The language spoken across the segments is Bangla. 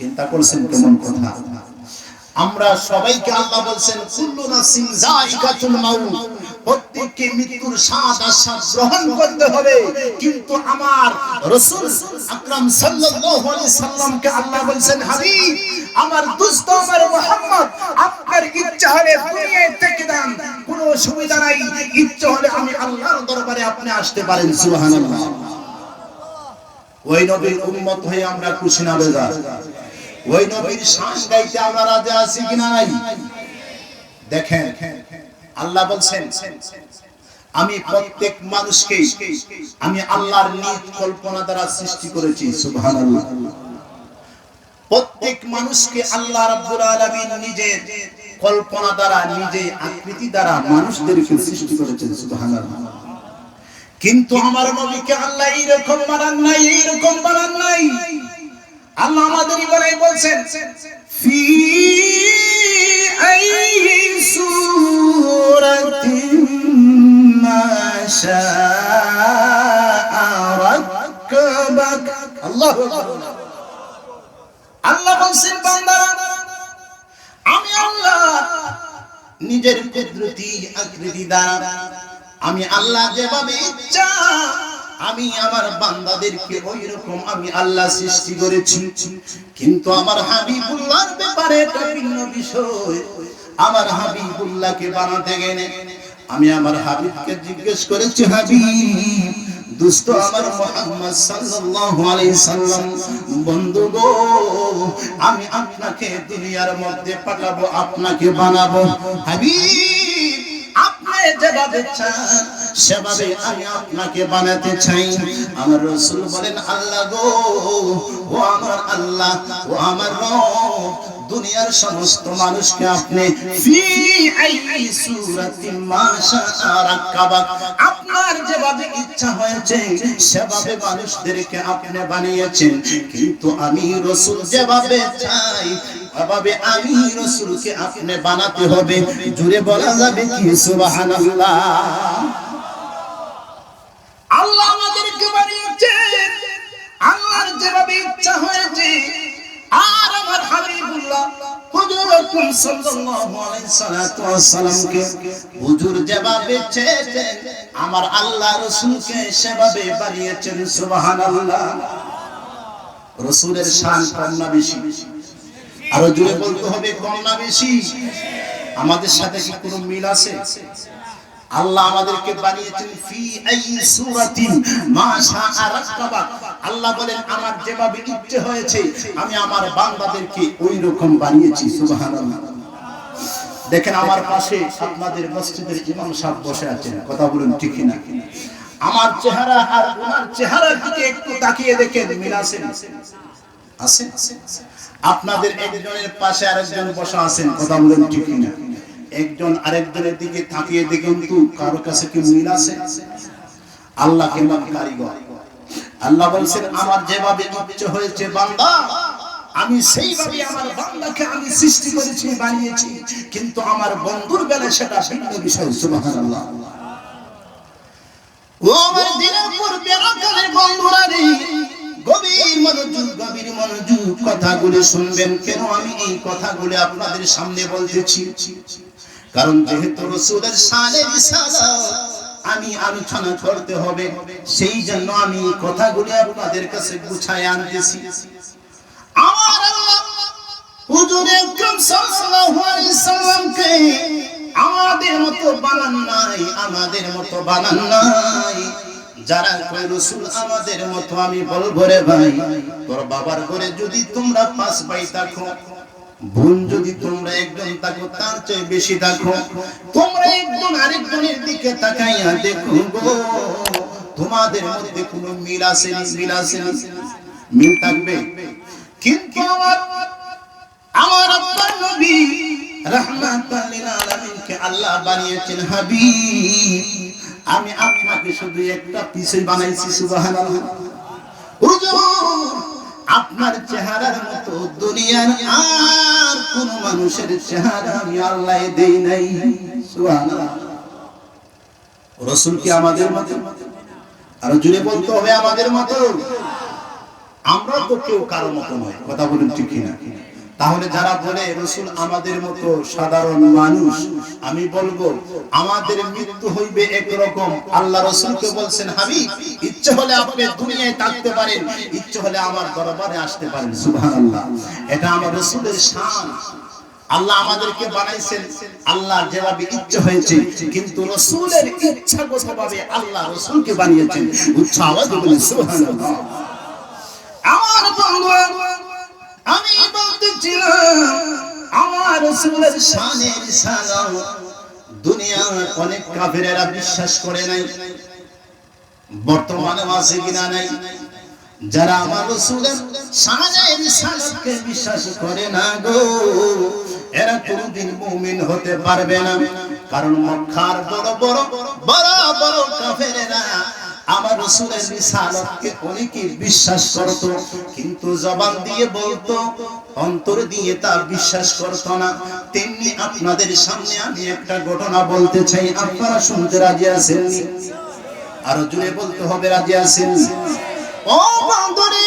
চিন্তা করছেন কেমন কথা? আমরা সবাইকে আল্লাহ বলছেন কুল্লু নাফসিন যায়িকাতুল মাউত, প্রত্যেককে মৃত্যুর স্বাদ আস্বাদ গ্রহণ করতে হবে। কিন্তু আমার রাসূল আকরাম সাল্লাল্লাহু আলাইহি সাল্লামকে আল্লাহ বলছেন, হাবিব আমার দোস্ত আমার মুহাম্মদ, আপনার ইচ্ছা হলে দুনিয়ায় থেকে দেন, কোনো অসুবিধা নাই। ইচ্ছা হলে আমি আল্লাহর দরবারে আপনি আসতে পারেন। সুবহানাল্লাহ। ওই নবীর উম্মত হয়ে আমরা খুশি না বেজার? ওই নবীর শান গাইতে আমরা রাজি আছি কিনা নাই? দেখেন আল্লাহ বলছেন, আমি প্রত্যেক মানুষকে আমি আল্লাহর নিজ কল্পনা দ্বারা সৃষ্টি করেছি। সুবহানাল্লাহ। প্রত্যেক মানুষকে আল্লাহ রাব্বুল আলামিন নিজের কল্পনা দ্বারা, নিজের আকৃতি দ্বারা মানুষদেরকে সৃষ্টি করেছেন। সুবহানাল্লাহ। কিন্তু আমার নবীকে আল্লাহ এইরকম বানান নাই, এইরকম বানান নাই। আল্লাহ আমাদেরই বানাই বলছেন, ফি আইয়ি সূরাতিন মা শাআ রাক্কাবাক। আল্লাহু আকবার। আল্লাহ বলছেন, বান্দারা আমি আল্লাহ নিজের কুদরতি আকৃতি দ্বারা আমি আল্লাহ যেভাবে ইচ্ছা আমি আমার বান্দাদেরকে ওই রকম আমি আল্লাহ সৃষ্টি করেছি। কিন্তু আমার হাবিবুল্লাহর ব্যাপারে এটা ভিন্ন বিষয়। আমার হাবিবুল্লাহকে বানাতে গেলে আমি আমার হাবিবকে জিজ্ঞেস করেছি, হাবিব দোস্ত আমার মুহাম্মদ সাল্লাল্লাহু আলাইহি সাল্লাম, বন্ধু গো আমি আপনাকে দুনিয়ার মধ্যে পাঠাবো, আপনাকে বানাবো। হাবিব আপনি যেভাবে চান সেভাবে আমি আপনাকে বানাতে চাই। আমার রাসূল বলেন, আল্লাহ গো, ও আমার আল্লাহ, ও আমার রব, দুনিয়ার সমস্ত মানুষকে আপনি ফি আইয়ি সূরাতিন মা শাআ রাক্কাবাক, আপনার যেভাবে ইচ্ছা হয়েছে সেভাবে মানুষদেরকে আপনি বানিয়েছেন। কিন্তু আমি রাসূল যেভাবে চাই এভাবে আমি রাসূলকে আপনি বানাতে হবে। জুড়ে বলা যাবে কি সুবহানাল্লাহ? আল্লাহ আমাদেরকে বানিয়েছেন আল্লাহর যেভাবে ইচ্ছা হয়েছে। আর আমার হাবিবুল্লাহ হুজুর আকরাম সাল্লাল্লাহু আলাইহি সাল্লাতু ওয়াসাল্লামকে হুজুর যেভাবে চেয়েছেন আমার আল্লাহ রাসূলকে সেভাবে বানিয়েছেন। সুবহানাল্লাহ। রাসূলের শান কম না বেশি? আরো জোরে বলতে হবে, কম না বেশি? আমাদের সাথে কি কোনো মিল আছে? আল্লাহ আমাদেরকে বানিয়েছেন ফি আইয়ি সূরাতিন মা শাআ রাক্কাবাক। আল্লাহ বলেন আমার যেভাবে ইচ্ছে হয়েছে আমি আমার বান্দাদেরকে ওই রকম বানিয়েছি। সুবহানাল্লাহ। দেখেন আমার পাশে আপনাদের মসজিদের ইমাম সাহেব বসে আছেন, কথা বলুন ঠিক কি না? আমার চেহারা আর ওনার চেহারার দিকে একটু তাকিয়ে দেখেন, মিল আছে? আছে? আপনাদের একজনের পাশে আরেকজন বসা আছেন, কথা বলুন ঠিক কি না? একজন আরেকজনের দিকে তাকিয়ে দেখেন তো কারো কাছে কি মিল আছে? আল্লাহ কেমন কারিগর! আল্লাহ বলেন আমার যেভাবে ইচ্ছে হয়েছে বান্দা আমি সেইভাবে আমার বান্দাকে আমি সৃষ্টি করেছি, বানিয়েছি। কিন্তু আমার বন্ধুর বেলায় সেটা ভিন্ন বিষয়। সুবহানাল্লাহ। ও আমার দিনের পর বেরাকালের বন্ধুরা রে, গভীর মনোযোগ কথাগুলো শুনবেন। কেন আমি এই কথাগুলো আপনাদের সামনে বলতেছি? কারণ যেহেতু রাসূলের শানে রিসালাত আমি আলোচনা করতে হবে, সেই জন্য আমি কথাগুলো আপনাদের কাছে গুছায় আনতেছি। আমার আল্লাহ হুজুর আকরাম সাল্লাল্লাহু আলাইহি সাল্লামকে আমাদের মতো বানান নাই, আমাদের মতো বানান নাই। যারা কয় রাসূল আমাদের মতো, আমি বলবো রে ভাই, তোর বাবার ঘরে যদি তোমরা 5 ভাই থাকো, বোন যদি তোমরা একজন থাকো, তার চেয়ে বেশি থাকো, তোমরা একজন আরেকজনের দিকে তাকাইয়া দেখো গো, তোমাদের মধ্যে কোনো মিল আছে? মিল আছে? মিল থাকবে। কিন্তু আমার আব্বার নবী রাহমাতাল লিল আলামিনকে আল্লাহ বানিয়েছেন হাবিব, আমি আপনাকে শুধু একটা পিছই বানাইছি। সুবহানাল্লাহ। হুজুর আপনার চেহারার মতো দুনিয়ার আর কোন মানুষের চেহারা আমি আল্লাহ দেই নাই। সুবহানাল্লাহ। রাসূল কি আমাদের মতো? আর জুড়ে বলতে হবে আমাদের মতো। আমরা তো কেউ কারো মতো নয়, কথা বলুন ঠিক কিনা? তাহলে যারা বলে রাসূল আমাদের মতো সাধারণ মানুষ, আমি বলবো আমাদের মৃত্যু হইবে একরকম। আল্লাহ রাসূলকে বলছেন, হাবিব ইচ্ছে হলে আপনি দুনিয়ায় থাকতে পারেন, ইচ্ছে হলে আমার দরবারে আসতে পারেন। সুবহানাল্লাহ, এটা আমার রাসূলের শান। আল্লাহ আমাদেরকে বানাইছেন আল্লাহ যেভাবে ইচ্ছে হয়েছে, কিন্তু রাসূলের ইচ্ছাগতভাবে আল্লাহ রাসূলকে বানিয়েছেন। উচ্চ আওয়াজে বলেন সুবহানাল্লাহ। আমার বন্ধু, আমি বলতেছিলাম আমার রাসূলের শানে রিসালাত দুনিয়ার অনেক কাফেরেরা বিশ্বাস করে নাই, বর্তমানে আছে কিনা নাই। যারা আমার রাসূলের শানে রিসালাতকে বিশ্বাস করে না গো, এরা কোনদিন মুমিন হতে পারবে না। কারণ মক্কার বড় বড় কাফেরেরা আমার রাসূলের রিসালাতকে অনেকে বিশ্বাস করত, কিন্তু জবান দিয়ে বলতো, অন্তর দিয়ে তা বিশ্বাস করত না। তেমনি আপনাদের সামনে আমি একটা ঘটনা বলতে চাই, আপনারা শুনতে রাজি আছেন? আরো জোরে বলতে হবে, রাজি আছেন? ও বন্ধুরে,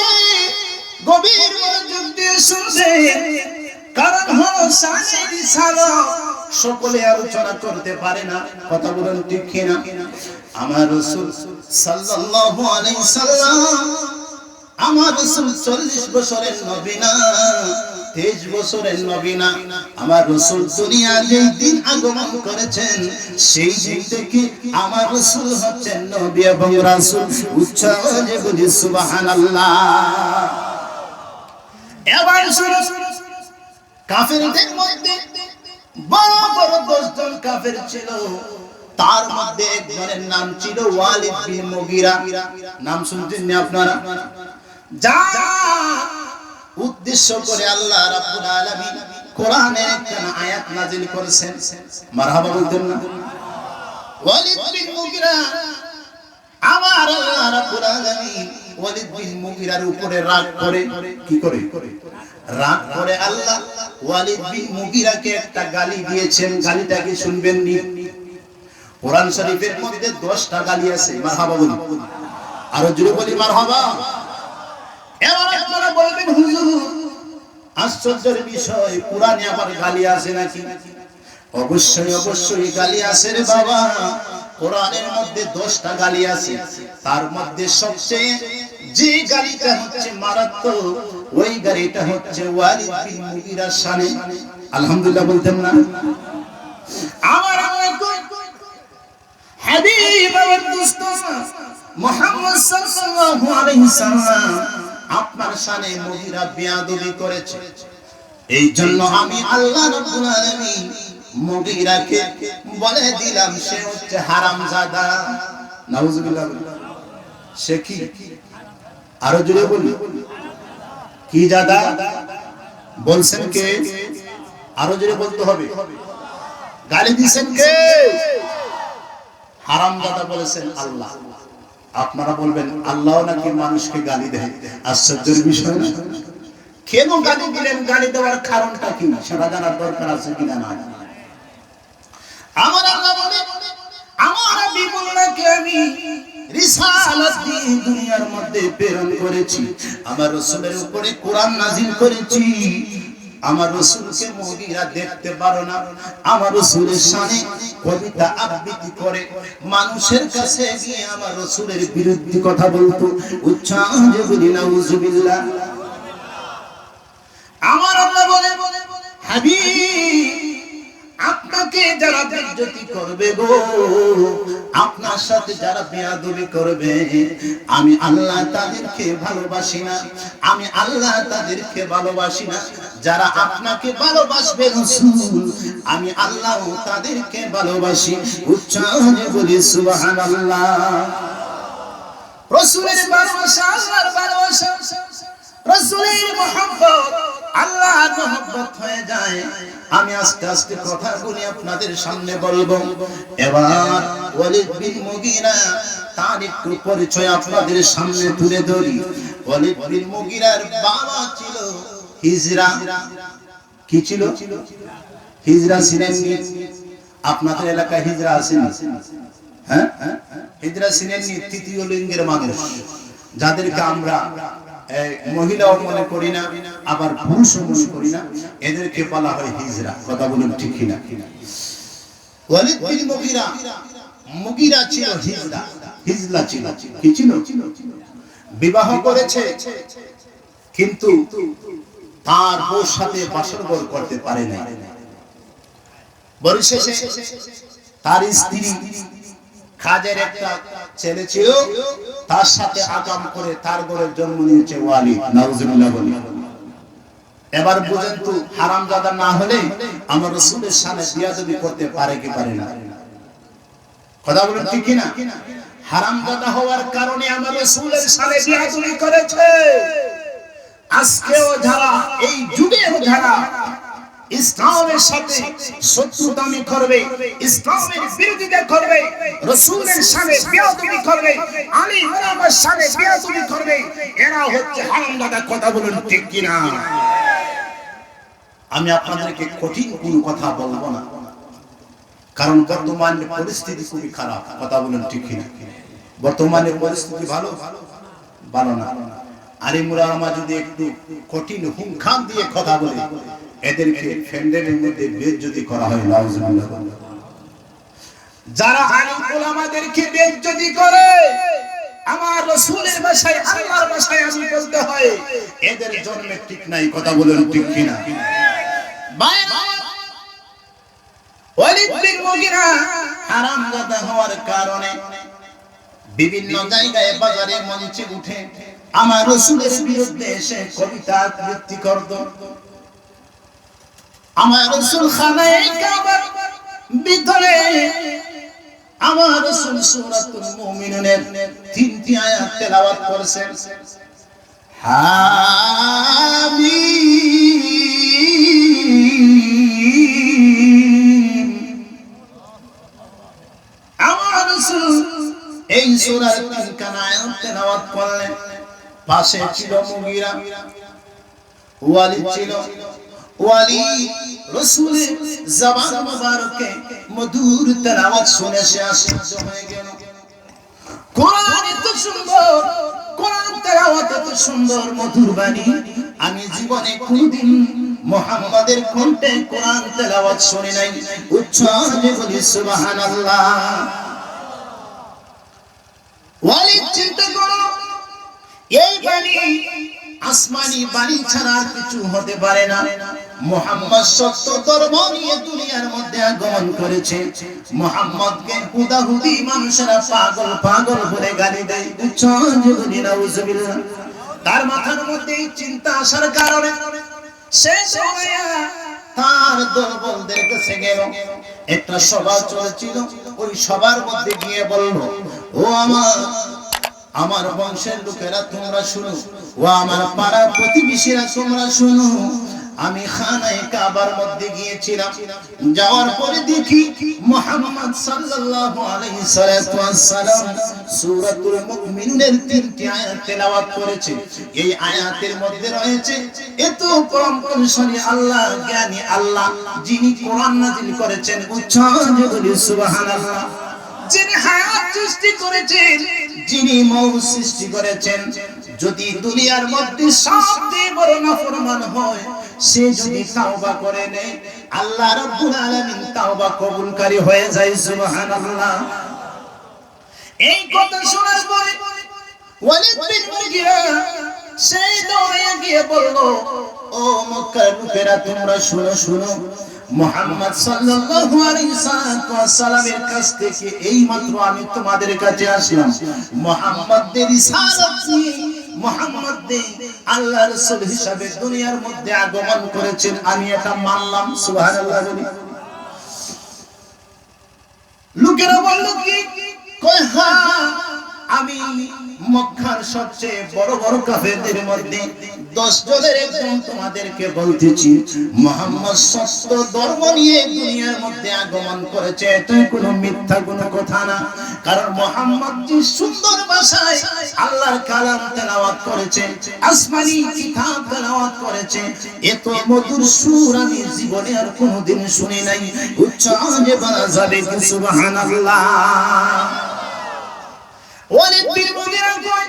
গভীর মনোযোগ দিয়ে শুনবে, কারণ হলো শানে রিসালাত সকলে আলোচনা করতে পারে না, কথা বলেন ঠিক কিনা? আমার রাসূল সাল্লাল্লাহু আলাইহি সাল্লাম, আমার রাসূল 40 বছরের নবী না, 23 বছরের নবী না। আমার রাসূল দুনিয়া যেই দিন আগমন করেছেন, সেই দিন থেকে আমার রাসূল হচ্ছেন নবী এবং রাসূল। উচ্চ আওয়াজে বলি সুবহানাল্লাহ। এবার শুনুন, কাফেরদের মধ্যে বড় বড় 10 জন কাফের ছিল, তার মধ্যে একজনের নাম ছিল ওয়ালিদ বিন মুগীরা। নাম শুনছেন না আপনারা? যা উদ্দেশ্য করে আল্লাহ রাব্বুল আলামিন কোরআনের একটা আয়াত নাযিল করেছেন, মারহাবা বলতেন না? ওয়ালিদ বিন মুগীরা, আমার আল্লাহ রাব্বুল আলামিন ওয়ালিদ বিন মুগীরার উপরে রাগ করে, কি করে? রাগ করে আল্লাহ ওয়ালিদ বিন মুগীরাকে একটা গালি দিয়েছেন। গালিটা কি শুনবেন নি? কোরআন শরীফের মধ্যে 10টা গালি আছে, মারহাবা বলি। আরো জোরে বলি মারহাবা। এবার আপনারা বলবেন, হুজুর আশ্চর্যের বিষয়, কোরআনে আবার গালি আছে নাকি? অবশ্যই অবশ্যই গালি আছে রে বাবা। কোরআনের মধ্যে 10টা গালি আছে, তার মধ্যে সবচেয়ে যে গালিটা হচ্ছে মারাত্মক, ওই গালিটা হচ্ছে ওয়ালিদ বিন মুগীরার শানে। আলহামদুলিল্লাহ বলতেন না? আমার হাবিব আমার দোস্ত মুহাম্মদ সাল্লাল্লাহু আলাইহি সাল্লাম আপনার শানে মুগীরা বেয়াদবি করেছে, এই জন্য আমি আল্লাহ রাব্বুল আলামিন মুগীরাকে বলে দিলাম সে হচ্ছে হারামজাদা। নাউজুবিল্লাহ। সে কি? আরো জোরে বলি, কি জাদা বলছেন কে? আরো জোরে বলতে হবে। গালি দিয়েছেন কে? হারামজাদা বলেছেন আল্লাহ। আপনারা বলবেন আল্লাহ নাকি মানুষকে গালি দেয়? আশ্চর্যের বিষয় না? কেন গালি দিলেন? গালি দেওয়ার কারণটা কি সেটা জানার দরকার আছে কিনা? না, আমার আল্লাহ বলে, আমার হাবিবুল্লাহকে আমি রিসালাত দিয়ে দুনিয়ার মধ্যে প্রেরণ করেছি, আমার রাসূলের উপরে কোরআন নাযিল করেছি। আমার রাসূলকে মুগীরা দেখতে পারো না, আমার রাসূলের শানে কবিতা আবৃত্তি করে মানুষের কাছে গিয়ে আমার রাসূলের বিরুদ্ধে কথা বলতো। উচ্চ আওয়াজে বলি নাউজুবিল্লাহ। আমার আল্লাহ বলে, হাবিব আপনাকে যারা বেইজ্জতি করবে গো, আপনার সাথে যারা বেয়াদবি করবে, আমি আল্লাহ তাদেরকে ভালোবাসি না, আমি আল্লাহ তাদেরকে ভালোবাসি না। যারা আপনাকে ভালোবাসবে রাসূল, আমি আল্লাহ তাদেরকে ভালোবাসি। উচ্চ আওয়াজে বলি সুবহানাল্লাহ। রাসূলের ভালোবাসা আল্লাহর ভালোবাসা, রাসূলের মুহাব্বত আল্লাহর মুহাব্বত হয়ে যায়। আমি আস্তে আস্তে কথা বলি আপনাদের সামনে বলবো। এবার ওয়ালিদ বিন মুগীরা তার একটু পরিচয় আপনাদের সামনে তুলে ধরি। ওয়ালিদ বিন মুগীরার বাবা ছিল হিজরা। কি ছিল? হিজরা ছিলেন। আপনাদের এলাকায় হিজরা আছেন? হ্যাঁ, হিজরা ছিলেন তৃতীয় লিঙ্গের মানুষ, যাদেরকে আমরা মহিলাও মনে করি না, আবার পুরুষও মনে করি না, এদেরকে বলা হয় হিজরা। কথা বলুন ঠিক কিনা? ওয়ালিদ বিন মুগীরা ছিল হিজরা, হিজলা ছিল। কি ছিল? বিবাহ করেছে, কিন্তু তার বউর সাথে বাসরঘর করতে পারে না। পরিশেষে তার স্ত্রী খাজের একটা ছেলে ছিল, তার সাথে আগাম করে তার ঘরের জন্ম নিয়েছে ওয়ালিদ। নাউজুবিল্লাহ বলি। এবার বুঝেন তো, হারামজাদা না হলে আমার রাসূলের সামনে বিয়াদবি করতে পারে কি পারে না? কথা বলেন ঠিক কিনা? হারামজাদা হওয়ার কারণে আমার রাসূলের সামনে বিয়াদবি করেছে। আজকেও যারা, এই যুগেও যারা ইসলামের সাথে শত্রুতামি করবে, ইসলামের বিরোধিতা করবে, রাসূলের সামনে বিয়াদবি করবে, আলী ইমামের সামনে বিয়াদবি করবে, এরা হচ্ছে হারামজাদা। কথা বলেন ঠিক কিনা? আমি আপনাদেরকে কঠিন কোন কথা বলবো না, কারণ বর্তমানে পরিস্থিতি খুবই খারাপ। কথা বলেন ঠিক কিনা? বর্তমানে পরিস্থিতি ভালো না। আলিমুরা আমা যদি একটু কঠিন হুমখাম দিয়ে কথা বলে, এদেরকে ফ্যান্ডেলের মধ্যে বেইজ্জতি করা হয়। নাউজুবিল্লাহ। যারা আলিম উলামাদেরকে বেইজ্জতি করে, আমার রাসূলের ভাষায়, আল্লাহর ভাষায় আমি বলতে হয়, এদের জন্মে ঠিক নাই। কথা বলেন ঠিক কিনা? ওয়ালিদ বিন মুগীরা হারামজাদা হওয়ার কারণে বিভিন্ন জায়গায় বাজারে মঞ্চে উঠে আমার রাসূলের বিরুদ্ধে এসে কবিতা আবৃত্তি করত। আমার রাসূল খানায়ে কাবার ভিতরে আমার রাসূল সূরাতুল মুমিনুনের 3টি আয়াত তেলাওয়াত করেছেন। হামিম। আমার রাসূল এই সূরার 3 আয়াত তেলাওয়াত করলেন। পাশে ছিল মুগীরা, ওয়ালিদ ছিল। ওয়ালিদ রাসূলের জবান মুবারকে মধুর তেলাওয়াত শুনে সে আশ্চর্য হয়ে গেল। কোরআন এত সুন্দর, কোরআন তেলাওয়াত এত সুন্দর, মধুর বাণী, আমি জীবনে কোনদিন মুহাম্মাদের কণ্ঠে কোরআন তেলাওয়াত শুনি নাই। উচ্চারণে বলি সুবহানাল্লাহ। ওয়ালিদ চিন্তা করো, এই বাণী আসমানি বাণী ছাড়া আর কিছু হতে পারে না। মুহাম্মদ সত্য ধর্ম নিয়ে দুনিয়ার মধ্যে আগমন করেছে। মুহাম্মদকে হুদাহুদি মানুষেরা পাগল পাগল বলে গালি দেয়। উচ্চারণে নাউজুবিল্লাহ। তার মাথার মধ্যে এই চিন্তা আসার কারণে সে তার দলবলদের কাছে গেল। একটা সভা চলেছিল, ওই সবার মধ্যে গিয়ে বলল, ও আমার বংশের লোকেরা তোমরা শুনো, ও আমার পাড়া প্রতিবেশীরা তোমরা শুনো, আমি খানায়ে কাবার মধ্যে গিয়েছিলাম। যাওয়ার পরে দেখি মুহাম্মদ সাল্লাল্লাহু আলাইহি ওয়াসাল্লাম সূরাতুল মুমিনুনের 3টি আয়াত তেলাওয়াত করেছে। এই আয়াতের মধ্যে রয়েছে, এত পরম পরিশালী আল্লাহ, জ্ঞানী আল্লাহ, যিনি কোরআন নাযিল করেছেন। উচ্চারণে বলি সুবহানাল্লাহ। যিনি হায়াত সৃষ্টি করেছেন, যিনি মৌত সৃষ্টি করেছেন, যদি দুনিয়ার মধ্যে সবচেয়ে বড় নাফরমান হয়, সে যদি তাওবা করে নেয়, আল্লাহ রাব্বুল আলামিন তাওবা কবুলকারী হয়ে যায়। সুবহানাল্লাহ। এই কথা শোনার পরে ওয়ালিদ বিন মুগীরা সেই দৌড়ে গিয়ে বলল, ও মক্কার লোকেরা তোমরা শুনো শুনো, মুহাম্মদ সাল্লাল্লাহু আলাইহি ওয়াসাল্লামের কাছ থেকে এইমাত্র আমি তোমাদের কাছে আসলাম। মুহাম্মদের রিসালাত নিয়ে, মুহাম্মদ আল্লাহর রাসূল হিসাবে দুনিয়ার মধ্যে আগমন করেছেন, আমি এটা মানলাম। সুবহানাল্লাহ বলি। লোকেরা বলল কি? কয় হ্যাঁ, আমি মক্কার সবচেয়ে বড় বড় কাফেরদের মধ্যে 10 জনের একজন তোমাদেরকে বলতেছি, মুহাম্মদ সত্য ধর্ম নিয়ে দুনিয়ার মধ্যে আগমন করেছে। এটা কোনো মিথ্যা কোনো কথা না, কারণ মুহাম্মদ যে সুন্দর ভাষায় আল্লাহর কালাম তেলাওয়াত করেছে, আসমানি কিতাব তেলাওয়াত করেছে, এত মধুর সুর আমি জীবনে আর কোনোদিন শুনি নাই। উচ্চারণে বলা যাবে সুবহানাল্লাহ। ওয়ালিদ বিন মুগীরা কয়,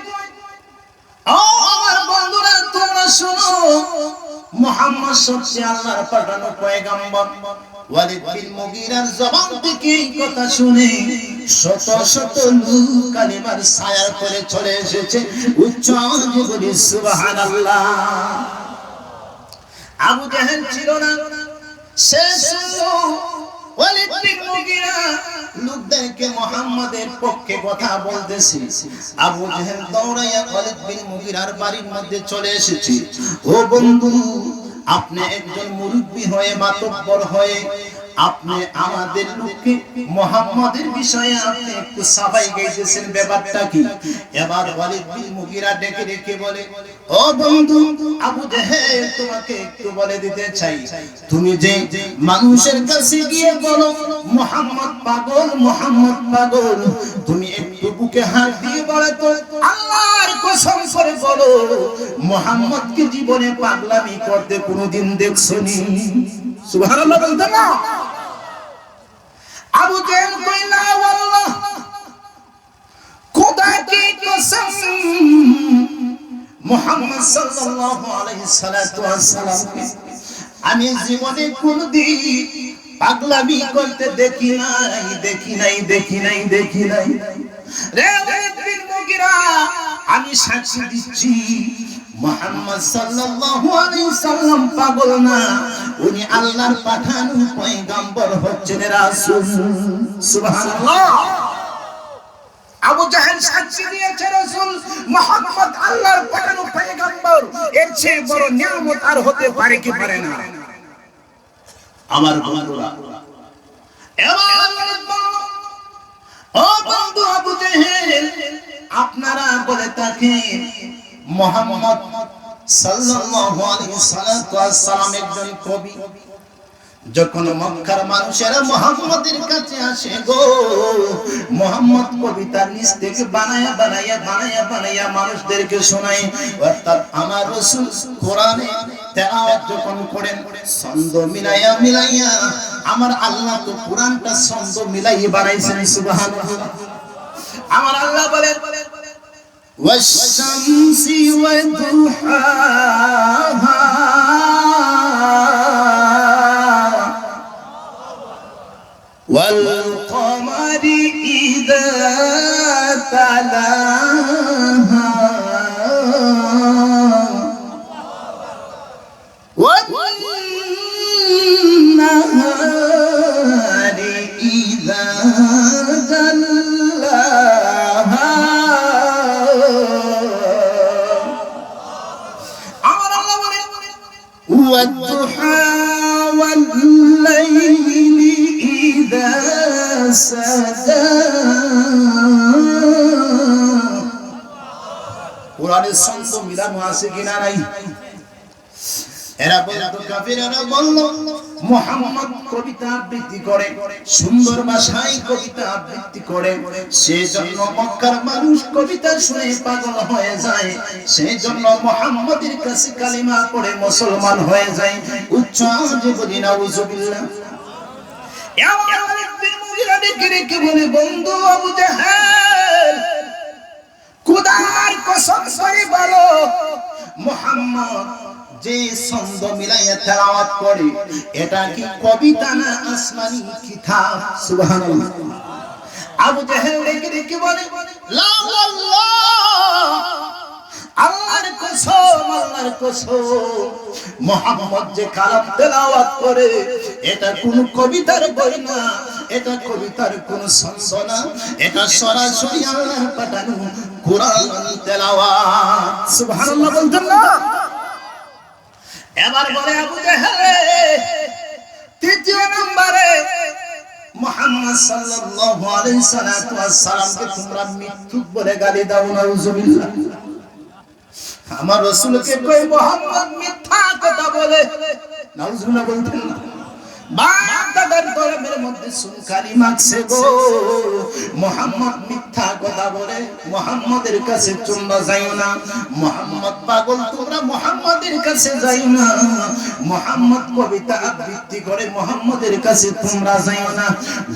ও আমার বন্ধুরা তোমরা শোনো, মুহাম্মদ সত্যি আল্লাহর পাঠানো পয়গম্বর। ওয়ালিদ বিন মুগীরার জবান থেকে এই কথা শুনে শত শত লোক কালিমার ছায়ার করে চলে এসেছে। উচ্চ আওয়াজে বলি সুবহানাল্লাহ। আবু জাহেল ছিল না, সে শুনলো ওয়ালিদ বিন মুগীরা লোকদেরকে মুহাম্মাদের পক্ষে কথা বলতেছে। আবু জাহেল দৌড়াইয়া ওয়ালিদ বিন মুগীরার বাড়ির মধ্যে চলে এসেছে। ও বন্ধু, আপনি একজন মুরব্বী হয়ে মাতব্বর হয়ে আপনি আমাদের লোককে মুহাম্মাদের বিষয়ে আপনি একটু সাফাই গাইতেছেন, ব্যাপারটা কি? এবার ওয়ালিদ বিন মুগীরা ডেকে ডেকে বলে, ও বন্ধু আবু জাহেল, তোমাকে একটু বলে দিতে চাই, তুমি যে মানুষের কাছে গিয়ে বলো মুহাম্মদ পাগল, মুহাম্মদ পাগল, তুমি একটু বুকে হাত দিয়ে বলে তো আল্লাহর কসম করে বলো মুহাম্মদকে জীবনে পাগলামি করতে কোনোদিন দেখছনি? সুবহানাল্লাহ বলতে না? আবু জাহেল কই না আল্লাহ, খোদা কি কসম, মুহাম্মদ সাল্লাল্লাহু আলাইহি সাল্লাতু ওয়াস সালাম আমি জীবনে কোনদিন পাগলামি করতে দেখি নাই, দেখি নাই, দেখি নাই, দেখি নাই। রে ওয়ালিদ বিন মুগীরা, আমি সাক্ষী দিচ্ছি মুহাম্মদ সাল্লাল্লাহু আলাইহি সাল্লাম পাগল না, উনি আল্লাহর পাঠানো পয়গম্বর হচ্ছেন রাসূল। সুবহানাল্লাহ। আবু জাহেল সাক্ষী দিয়েছে রাসূল মুহাম্মদ আল্লাহর পাঠানো পয়গম্বর, এর চেয়ে বড় নিয়ামত আর হতে পারে কি পারে না? আমার বন্ধুরা, ও বন্ধু আবু জাহেল, আপনারা বলে থাকেন মুহাম্মদ সাল্লাল্লাহু আলাইহি সাল্লাম একজন কবি। যখন মক্কার মানুষেরা মুহাম্মদের কাছে আসে গো, মুহাম্মদ কবিতা নিজ থেকে বানায়া বানায়া বানায়া বানায়া মানুষদেরকে শোনায়। অর্থাৎ আমার রাসূল কোরআনে তেলাওয়াত যখন করেন ছন্দ মিলাইয়া মিলাইয়া, আমার আল্লাহ তো কোরআনটা ছন্দ মিলাইয়া বানাইছেন। সুবহানাল্লাহ। আমার আল্লাহ বলেন ওয়াশ-শামসি ওয়া-দুহাহা ওয়াল-কমারি ইযা তালাহা ওয়ান-নাহারি ইযা জাল্লাহা। আমার আল্লাহ বলেন ওয়াদ-দুহা ওয়াল-লাইলি ইযা সাজা। কোরআনের ছন্দ মিলানো আছে কিনা নাই? এরা বলতো, কাফিররা বলল মুহাম্মদ কবিতা আবৃত্তি করে, সুন্দর ভাষায় কবিতা আবৃত্তি করে, সেজন্য মক্কার মানুষ কবিতা শুনে পাগল হয়ে যায়, সেজন্য মুহাম্মদের কাছে কালিমা পড়ে মুসলমান হয়ে যায়। উচ্চ আওয়াজে বলি নাউজুবিল্লাহ। ওয়ালিদ বিন মুগীরা ডেকে ডেকে বলে, বন্ধু আবু জাহেল, খোদার কসম করে বলো মুহাম্মদ যে ছন্দ মিলাইয়া তেলাওয়াত করে এটা কি কবিতা না আসমানি কিতাব? সুবহানাল্লাহ। আবু জাহেল ডেকে ডেকে বলে, লা আল্লাহ, আল্লাহর কসম, আল্লাহর কসম, মুহাম্মদ যে কালাম তেলাওয়াত করে এটা কোন কবিতার বই না, এটা কবিতার কোন ছন্দ না, এটা সরাসরি আল্লাহর পাঠানো কোরআন তেলাওয়াত। সুবহানাল্লাহ বলতেন না? এবার বলে আবু জাহেল, তৃতীয় নম্বরে মুহাম্মদ সাল্লাল্লাহু আলাইহি সাল্লামকে তোমরা মিথ্যুক বলে গালি দাও। নাউজুবিল্লাহ। আমার রাসূলকে কই মুহাম্মদ মিথ্যা কথা বলে। নাউজুবিল্লাহ বলতেন না? বাপ দাদার কলমের মধ্যে সুনকালি মাখছে গো। মুহাম্মদ মিথ্যা কথা বলে, মুহাম্মাদের কাছে তোমরা যাইও না। মুহাম্মদ পাগল, তোমরা মুহাম্মাদের কাছে যাইও না। মুহাম্মদ কবিতা আবৃত্তি করে, মুহাম্মাদের কাছে তোমরা যাইও না।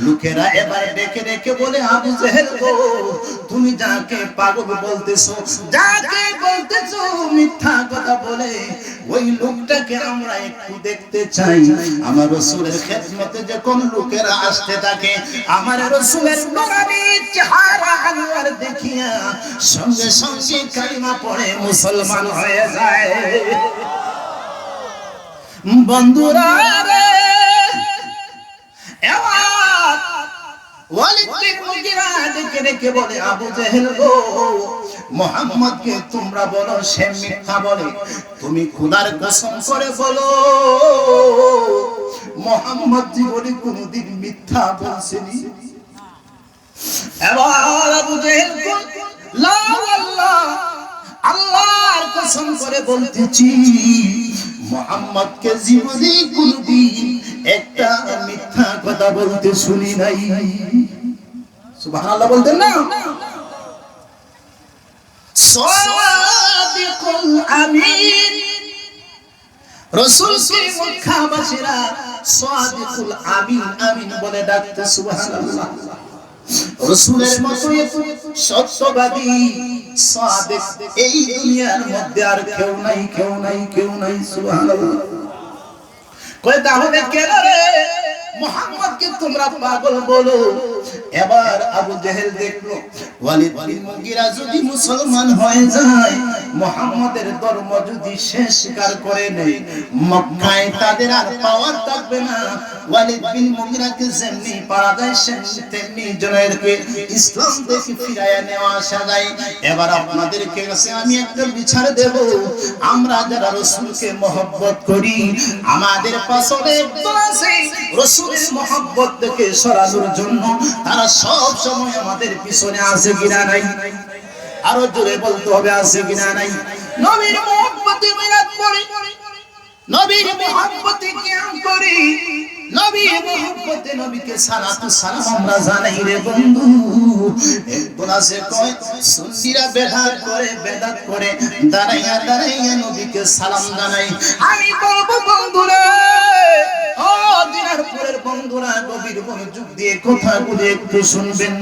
লোকেরা এবার ডেকে ডেকে বলে, আবু জেহেল গো, তুমি যাকে পাগল বলতেছো, যাকে বলতেছো মিথ্যা কথা বলে, ওই লোকটাকে আমরা একটু দেখতে চাই। আমার রাসূলের খেদমতে যখন লোকেরা আসতে থাকে, আমার রাসূলের নূরানী চেহারা আনোয়ার দেখিয়া সঙ্গে সঙ্গে কালিমা পড়ে মুসলমান হয়ে যায়। বন্ধুরা রে, এবার ওয়ালিদ বিন মুগীরা ডেকে ডেকে বলে, আবু জেহেল গো, মুহাম্মদকে তোমরা বলো সে মিথ্যা বলে। তুমি খোদার কসম করে বলো, মুহাম্মদ জীবনে কোনদিন মিথ্যা বলেনি। এবার আবু জেহেল লা আল্লাহ, আল্লাহর কসম করে বলতেছি, মুহাম্মদকে জীবনে কোনদিন একটা মিথ্যা কথা বলতে শুনি নাই। সুবহানাল্লাহ বলতেন না? সাদিকুল আমিন, রাসূলকে মক্কাবাসীরা সাদিকুল আমিন আমিন বলে ডাকতে। সুবহানাল্লাহ। রাসূলের মতো সত্যবাদী সাদিক এই দুনিয়ার মধ্যে আর কেউ নাই, কেউ নাই, কেউ নাই। সুবহানাল্লাহ। কয় তাহলে কেন রে মুহাম্মদকে তোমরা পাগল বলো? এবার আবু জেহেল দেখলো, ওয়ালিদ বিন মুগীরা যদি মুসলমান হয়ে যায়, মুহাম্মদের ধর্ম যদি সে স্বীকার করে নেয়, মক্কায় তাদের আর পাওয়ার থাকবে না। ওয়ালিদ বিন মুগীরাকে যেমনি পারা যায় তেমনি জনদেরকে ইসলাম থেকে ফিরাইয়া নেওয়া আসা যায়। এবার আপনাদেরকে কাছে আমি একটা বিচার দেব, আমরা যারা রাসূলকে মহব্বত করি, আমাদের পাশে আছে রাসূলের মহব্বত থেকে সরানোর জন্য তারা সব সময় আমাদের পিছনে আছে কিনা নাই? আরো জোরে বলতে হবে, আছে কিনা নাই? নবীর মহব্বতে মিলাদ পড়ি, নবীর মহব্বতে কিয়াম করি, নবীর মহব্বতে নবীকে সালাতু সালাম আমরা জানাই রে বন্ধু। একজন আছে কয় সুন্নিরা বেদাত করে দাঁড়াইয়া দাঁড়াইয়া নবীকে সালাম জানাই। আমি বলবো বন্ধুরা, ও দিনারপুরের বন্ধুরা, গভীর মনোযোগ দিয়ে কথাগুলো একটু শুনবেন।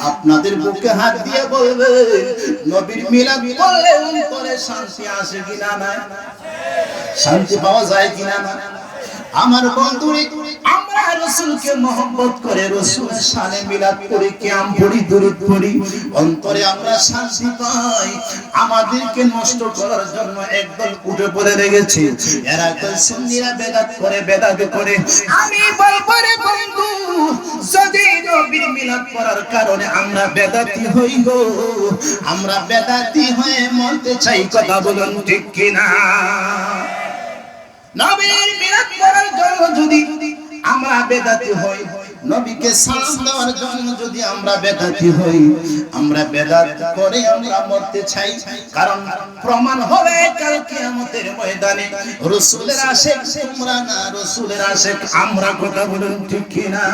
আপনাদের বুকে হাত দিয়ে বলবেন, নবীর মিলাদ পড়লে অন্তরে শান্তি আসে কিনা না? শান্তি পাওয়া যায় কিনা না? আমার বন্ধুরে, আমরা রাসূলকে মহব্বত করে রাসূলের শানে মিলাদ করি, কিয়াম পড়ি, দুরূদ পড়ি, অন্তরে আমরা শান্তি পাই। আমাদেরকে নষ্ট করার জন্য একদল উঠে পড়ে লেগেছে, এরা কয় সুন্নিরা বেদাত করে। আমি বলবো রে বন্ধু, যদি নবীর মিলাদ পড়ার কারণে আমরা বেদাতি হই গো, আমরা বেদাতি হয়ে মরতে চাই, কথা বলুন ঠিক কিনা? নবীর মিলাদ পড়ার জন্য যদি আমরা বেদাতি হই, নবীকে সালাম দেওয়ার জন্য যদি আমরা বেদাতি হই, আমরা বেদাত করে আমরা মরতে চাই। কারণ প্রমাণ হবে কাল কিয়ামতের ময়দানে রাসূলের আশিক তোমরা না, রাসূলের আশিক আমরা, কথা বলুন ঠিক কিনা?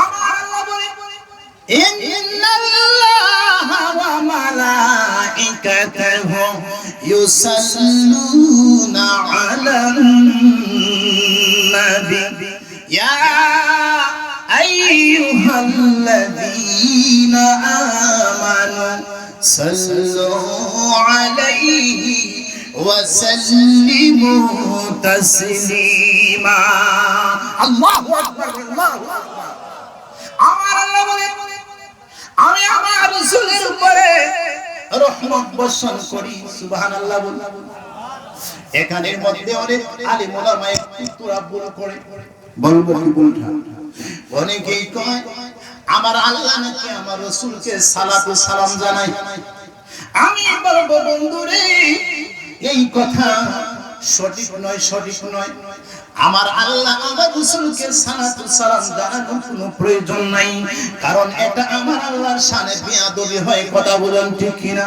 আমার আল্লাহ বলে, ইন্নাল্লাহা ওয়া মালাইকাতাহু ইউসাল্লুনা আলান নবী ইয়া আইয়ুহাল্লাযীনা আমানু সাল্লু আলাইহি ওয়া সাল্লিমু তাসলিমা। আল্লাহু আকবার, আল্লাহু আকবার। আমার আল্লাহ বলে, আমি আমার রাসূলের উপরে রহমত বর্ষণ করি। সুবহানাল্লাহ বলুন। এখানের মধ্যে অনেক আলিম ওলামা একটু ভুল করে, বলবো কি ভুলটা? অনেকেই কয় আমার আল্লাহ নাকি আমার রাসূলকে সালাতু সালাম জানায়। আমি বলবো বন্ধুরে, এই কথা সঠিক নয়, সঠিক নয়। আমার আল্লাহ আমার রাসূলকে সালাতু সালাম জানানোর কোনো প্রয়োজন নাই, কারণ এটা আমার আল্লাহর শানে বেয়াদবি হয়, কথা বলেন ঠিক কিনা?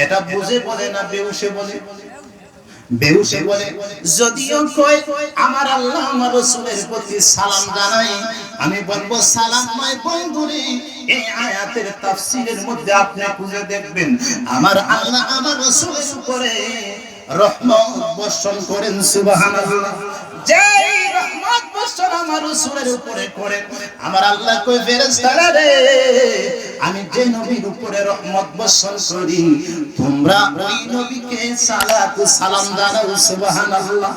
এটা বুঝে বলে না বেউসে বলে? বেহুশে বলে যদিও কই আমার আল্লাহ আমার রাসূলের প্রতি সালাম জানাই, আমি বলবো সালাম নয় বন্ধুরে। এই আয়াতের তাফসীরের মধ্যে আপনি খুঁজে দেখবেন আমার আল্লাহ আমার রাসূলের উপরে রহমত বর্ষণ করেন। সুবহানাল্লাহ। যেই রহমত বর্ষণ আমার রাসূলের উপরে করেন, আমার আল্লাহ কই ফেরেশতারা রে, আমি যে নবীর উপরে রহমত বর্ষণ করি তোমরা ওই নবীকে সালাত সালাম জানাও। সুবহানাল্লাহ।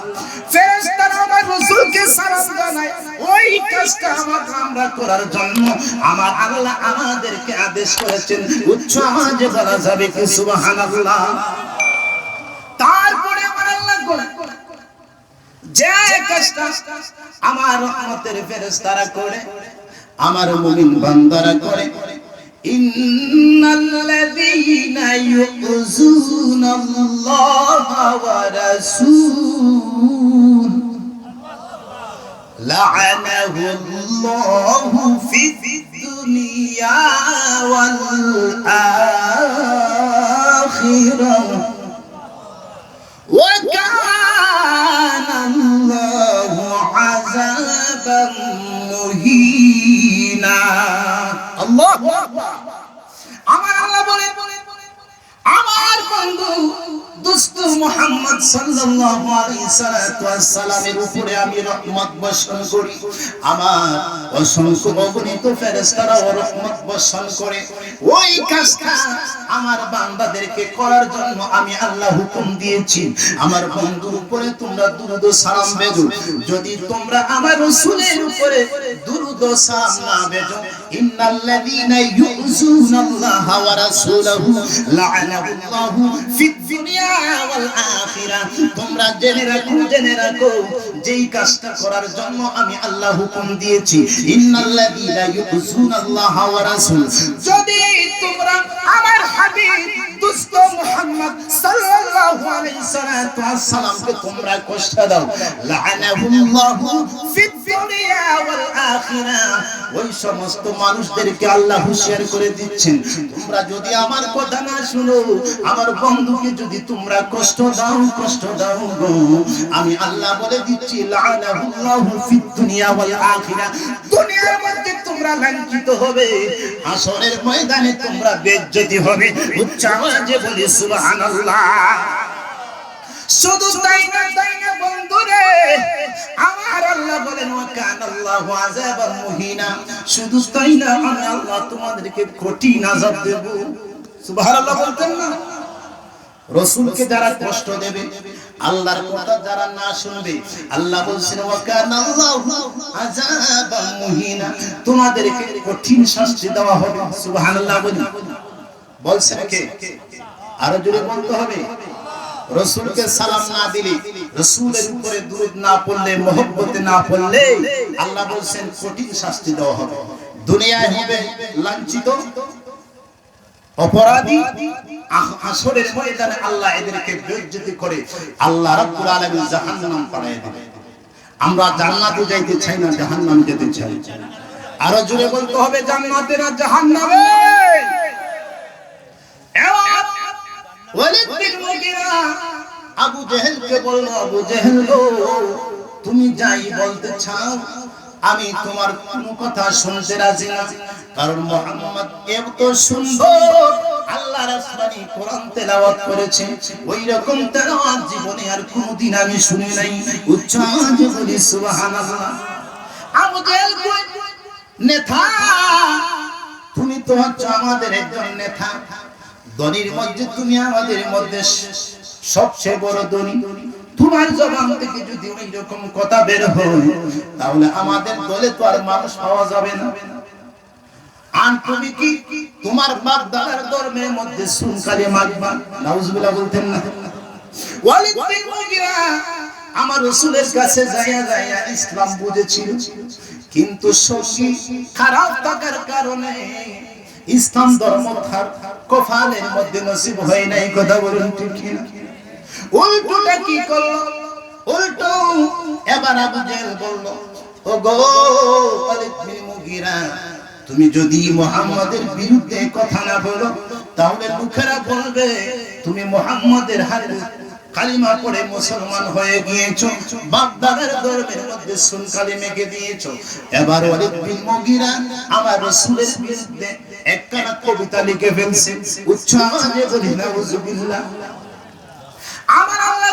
ফেরেশতারা আমার রাসূলকে সালাম জানায়, ওই কাজটা আমরা করার জন্য আমার আল্লাহ আমাদেরকে আদেশ করেছেন। উচ্চ আওয়াজে বলা যাবে কি সুবহানাল্লাহ। তারপরে আমার আল্লাহ যে কাজটা আমার রহমতের ফেরেশতারা করে, আমার মুমিন বান্দারা করে, ইন্নাল্লাযীনা ইউযুনাল্লাহা ওয়া রাসূল লা'আনাহুল্লাহু ফিদ দুনিয়া ওয়াল আখিরাহ ওয়া কানা আল্লাহু আযাবান মুহিনা। আল্লাহু আকবার। আমার আল্লাহ বলেন আমার বন্ধু দোস্ত মুহাম্মদ সাল্লাল্লাহু আলাইহি সাল্লামের উপরে আমি রহমত বর্ষণ করি, আমার অসংখ্য অগণিত ফেরেশতারা রহমত বর্ষণ করে। ওই কাজটা আমার বান্দাদেরকে করার জন্য আমি আল্লাহ হুকুম দিয়েছি। আমার বন্ধুর উপরে তোমরা দুরূদ ও সালাম বেজো। যদি তোমরা আমার রাসূলের উপরে দুরূদ ও সালাম না বেজো, ইন্নাল্লাযীনা ইউযুনাল্লাহা ওয়া রাসূলাহু লা'আনাহুল্লাহু ফিদ দুনিয়া ওয়াল আখিরাহ। তোমরা জেনে রাখো যেই কাজটা করার জন্য আমি আল্লাহ হুকুম দিয়েছি, ইন্নাল্লাযীনা ইউযুনাল্লাহা ওয়া রাসূল, যদি তোমরা আমার হাবিব দোস্ত মুহাম্মদ সাল্লাল্লাহু আলাইহি সাল্লামকে তোমরা কষ্ট দাও, লা'আনাহুল্লাহু ফিদ দুনিয়া ওয়াল আখিরাহ, ওই সমস্ত মানুষদেরকে আল্লাহ হুঁশিয়ার করে দিচ্ছেন, তোমরা যদি আমার কথা না শুনো, আমার বন্ধুকে যদি তোমরা কষ্ট দাও গো, আমি আল্লাহ বলে দিচ্ছি লা'আনাহুল্লাহু ফিদ দুনিয়া ওয়াল আখিরাহ, দুনিয়ার মধ্যে তোমরা লাঞ্ছিত হবে, হাসরের ময়দানে তোমরা বেইজ্জতি হবে। উচ্চ আওয়াজে বলি সুবহানাল্লাহ। শুধু তাই না বন্ধুরে, আমার আল্লাহ বলেন ওয়া কানাল্লাহু আযাবান মুহিনা, শুধু তাই না আমি আল্লাহ তোমাদেরকে কঠিন আযাব দেব। সুবহানাল্লাহ বলতেন না? রাসূলকে যারা কষ্ট দেবে, আল্লাহর কথা যারা না শুনবে, আল্লাহ বলছেন ওয়া কানাল্লাহু আযাবান মুহিনা, তোমাদেরকে কঠিন শাস্তি দেওয়া হবে। সুবহানাল্লাহ বলছেন কে? আরো জোরে বলতে হবে। রাসূলকে সালাম না দিলে, রাসূলের উপরে দুরূদ না পড়লে, মহব্বতে না পড়লে, আল্লাহ বলছেন কঠিন শাস্তি দেওয়া হবে। দুনিয়ায় হবে লাঞ্ছিত, অপরাধী, হাসরের ময়দানে আল্লাহ এদেরকে বেইজ্জতি করে আল্লাহ রাব্বুল আলামিন জাহান্নাম পাঠিয়ে দেবে। আমরা জান্নাতে যাইতে চাই না, জাহান্নাম যেতে চাই। আরো জোরে বলতে হবে জান্নাতে না জাহান্নামে। ওয়ালিদ বিন মুগীরা আবু জেহেলকে বলল, আবু জেহেল গো, তুমি যাই বলতে চাও আমি তোমার কোনো কথা শুনতে রাজি না, কারণ মুহাম্মদ এত সুন্দর আল্লাহর আসমানি কোরআন তেলাওয়াত করেছে, ওই রকম তেলাওয়াত জীবনে আর কোনদিন আমি শুনি নাই। উচ্চ আওয়াজে বলি সুবহানাল্লাহ। আবু জেহেল কই নেতা, তুমি তো হচ্ছে আমাদের একজন নেতা, ধনীর মধ্যে তুমি আমাদের মধ্যে সবচেয়ে বড় ধনী, তোমার জবান থেকে যদি ওই রকম কথা বের হয় তাহলে আমাদের দলে তো আর মানুষ পাওয়া যাবে না। আর তুমি কি তোমার বাপ দাদার ধর্মের মধ্যে সুনকালে মাগবা? নাউজুবিল্লাহ বলতেন না? ওয়ালিদ বিন মুগীরা আমার রাসূলের কাছে যায়া ইসলাম বুঝেছিল, কিন্তু সঙ্গী খারাপ থাকার কারণে ইসলাম ধর্ম তার কপালের মধ্যে নসিব হয় নাই। কথা বলুন ঠিক কিনা? উল্টোটা কি করলো? উল্টো এবার আবু জেহেল বলল, ও গো ওয়ালিদ বিন মুগীরা, তুমি যদি মুহাম্মাদের বিরুদ্ধে কথা না বলো তাহলে লোকেরা বলবে তুমি মুহাম্মাদের কালিমা পড়ে মুসলমান হয়ে গিয়েছো, বাপ দাদার ধর্মের মধ্যে সুন কালিমে কে দিয়েছো। এবার ওয়ালিদ বিন মুগিরা আমার রাসূলের বিরুদ্ধে একখানা কবিতা লিখে ফেলছে। উচ্চ আওয়াজে বলি নাউযুবিল্লাহ। আমার আল্লাহ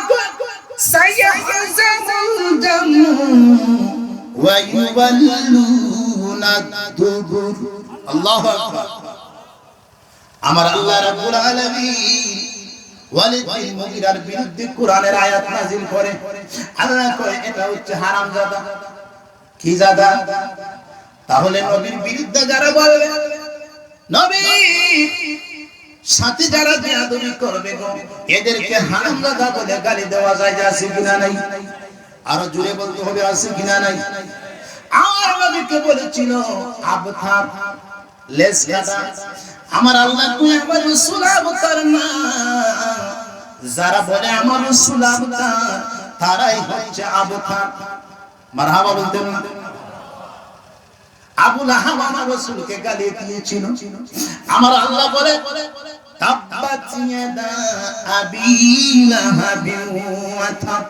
সাইয়াহজামুল জামু ওয়া ইউওয়াল্লুনা দুবুর। আল্লাহু আকবার। আমার আল্লাহ রাব্বুল আলামিন ওয়ালিদ বিন মুগিরার বিরুদ্ধে কোরআনের আয়াত নাযিল করে। আল্লাহ কয় এটা হচ্ছে হারামজাদা। কি জাদা? তাহলে নবীর বিরুদ্ধে যারা বলবে, নবীর সাথে যারা বেয়াদবি করবে গো, এদেরকে হারামজাদা বলে গালি দেওয়া যায়, আছে কিনা নাই? আরো জোরে বলতে হবে, আছে কিনা নাই? আমার নবীকে বলেছিল আবতার, লেস কাটা। আমার আল্লাহ কই আমার রাসূল আবতার না। যারা বলে আমার রাসূল আবতার তারাই হচ্ছে আবতার। মারহাবা বলতে না? আবু লাহাব আমার রাসূলকে গালি দিয়েছিল। আমার আল্লাহ বলে তাব্বাত ইয়াদা আবি লাহাবিন ওয়া তাব।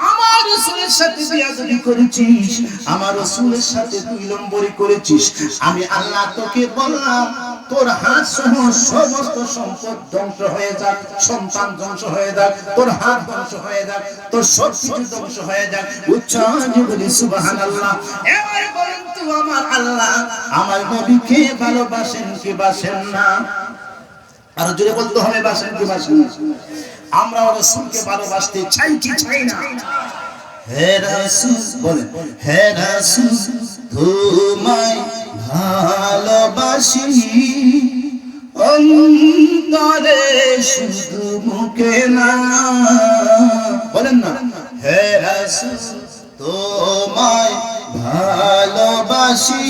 আমার রাসূলের সাথে বেয়াদবি করেছিস, আমার রাসূলের সাথে দুই নম্বরি করেছিস। আমি আল্লাহ তোকে বললাম তোর হাত সহ সমস্ত সম্পদ ধ্বংস হয়ে যাক, সন্তান ধ্বংস হয়ে যাক, তোর হাত ধ্বংস হয়ে যাক, তোর সব কিছু ধ্বংস হয়ে যাক। উচ্চ আওয়াজে বলি সুবহানাল্লাহ। এবার বলেন তো আমার আল্লাহ আমার নবীকে ভালোবাসেন কি বাসেন না? আর জোরে বলতে হবে, বাসেন কি বাসেন না? আমরা রাসূলকে ভালোবাসতে চাই কি চাই না? হে রাসূল বলেন, হে রাসূল তোমায় ভালোবাসি অন্তরে শুধু মুখে না। বলেন না, হে রাসূল তোমায় ভালোবাসি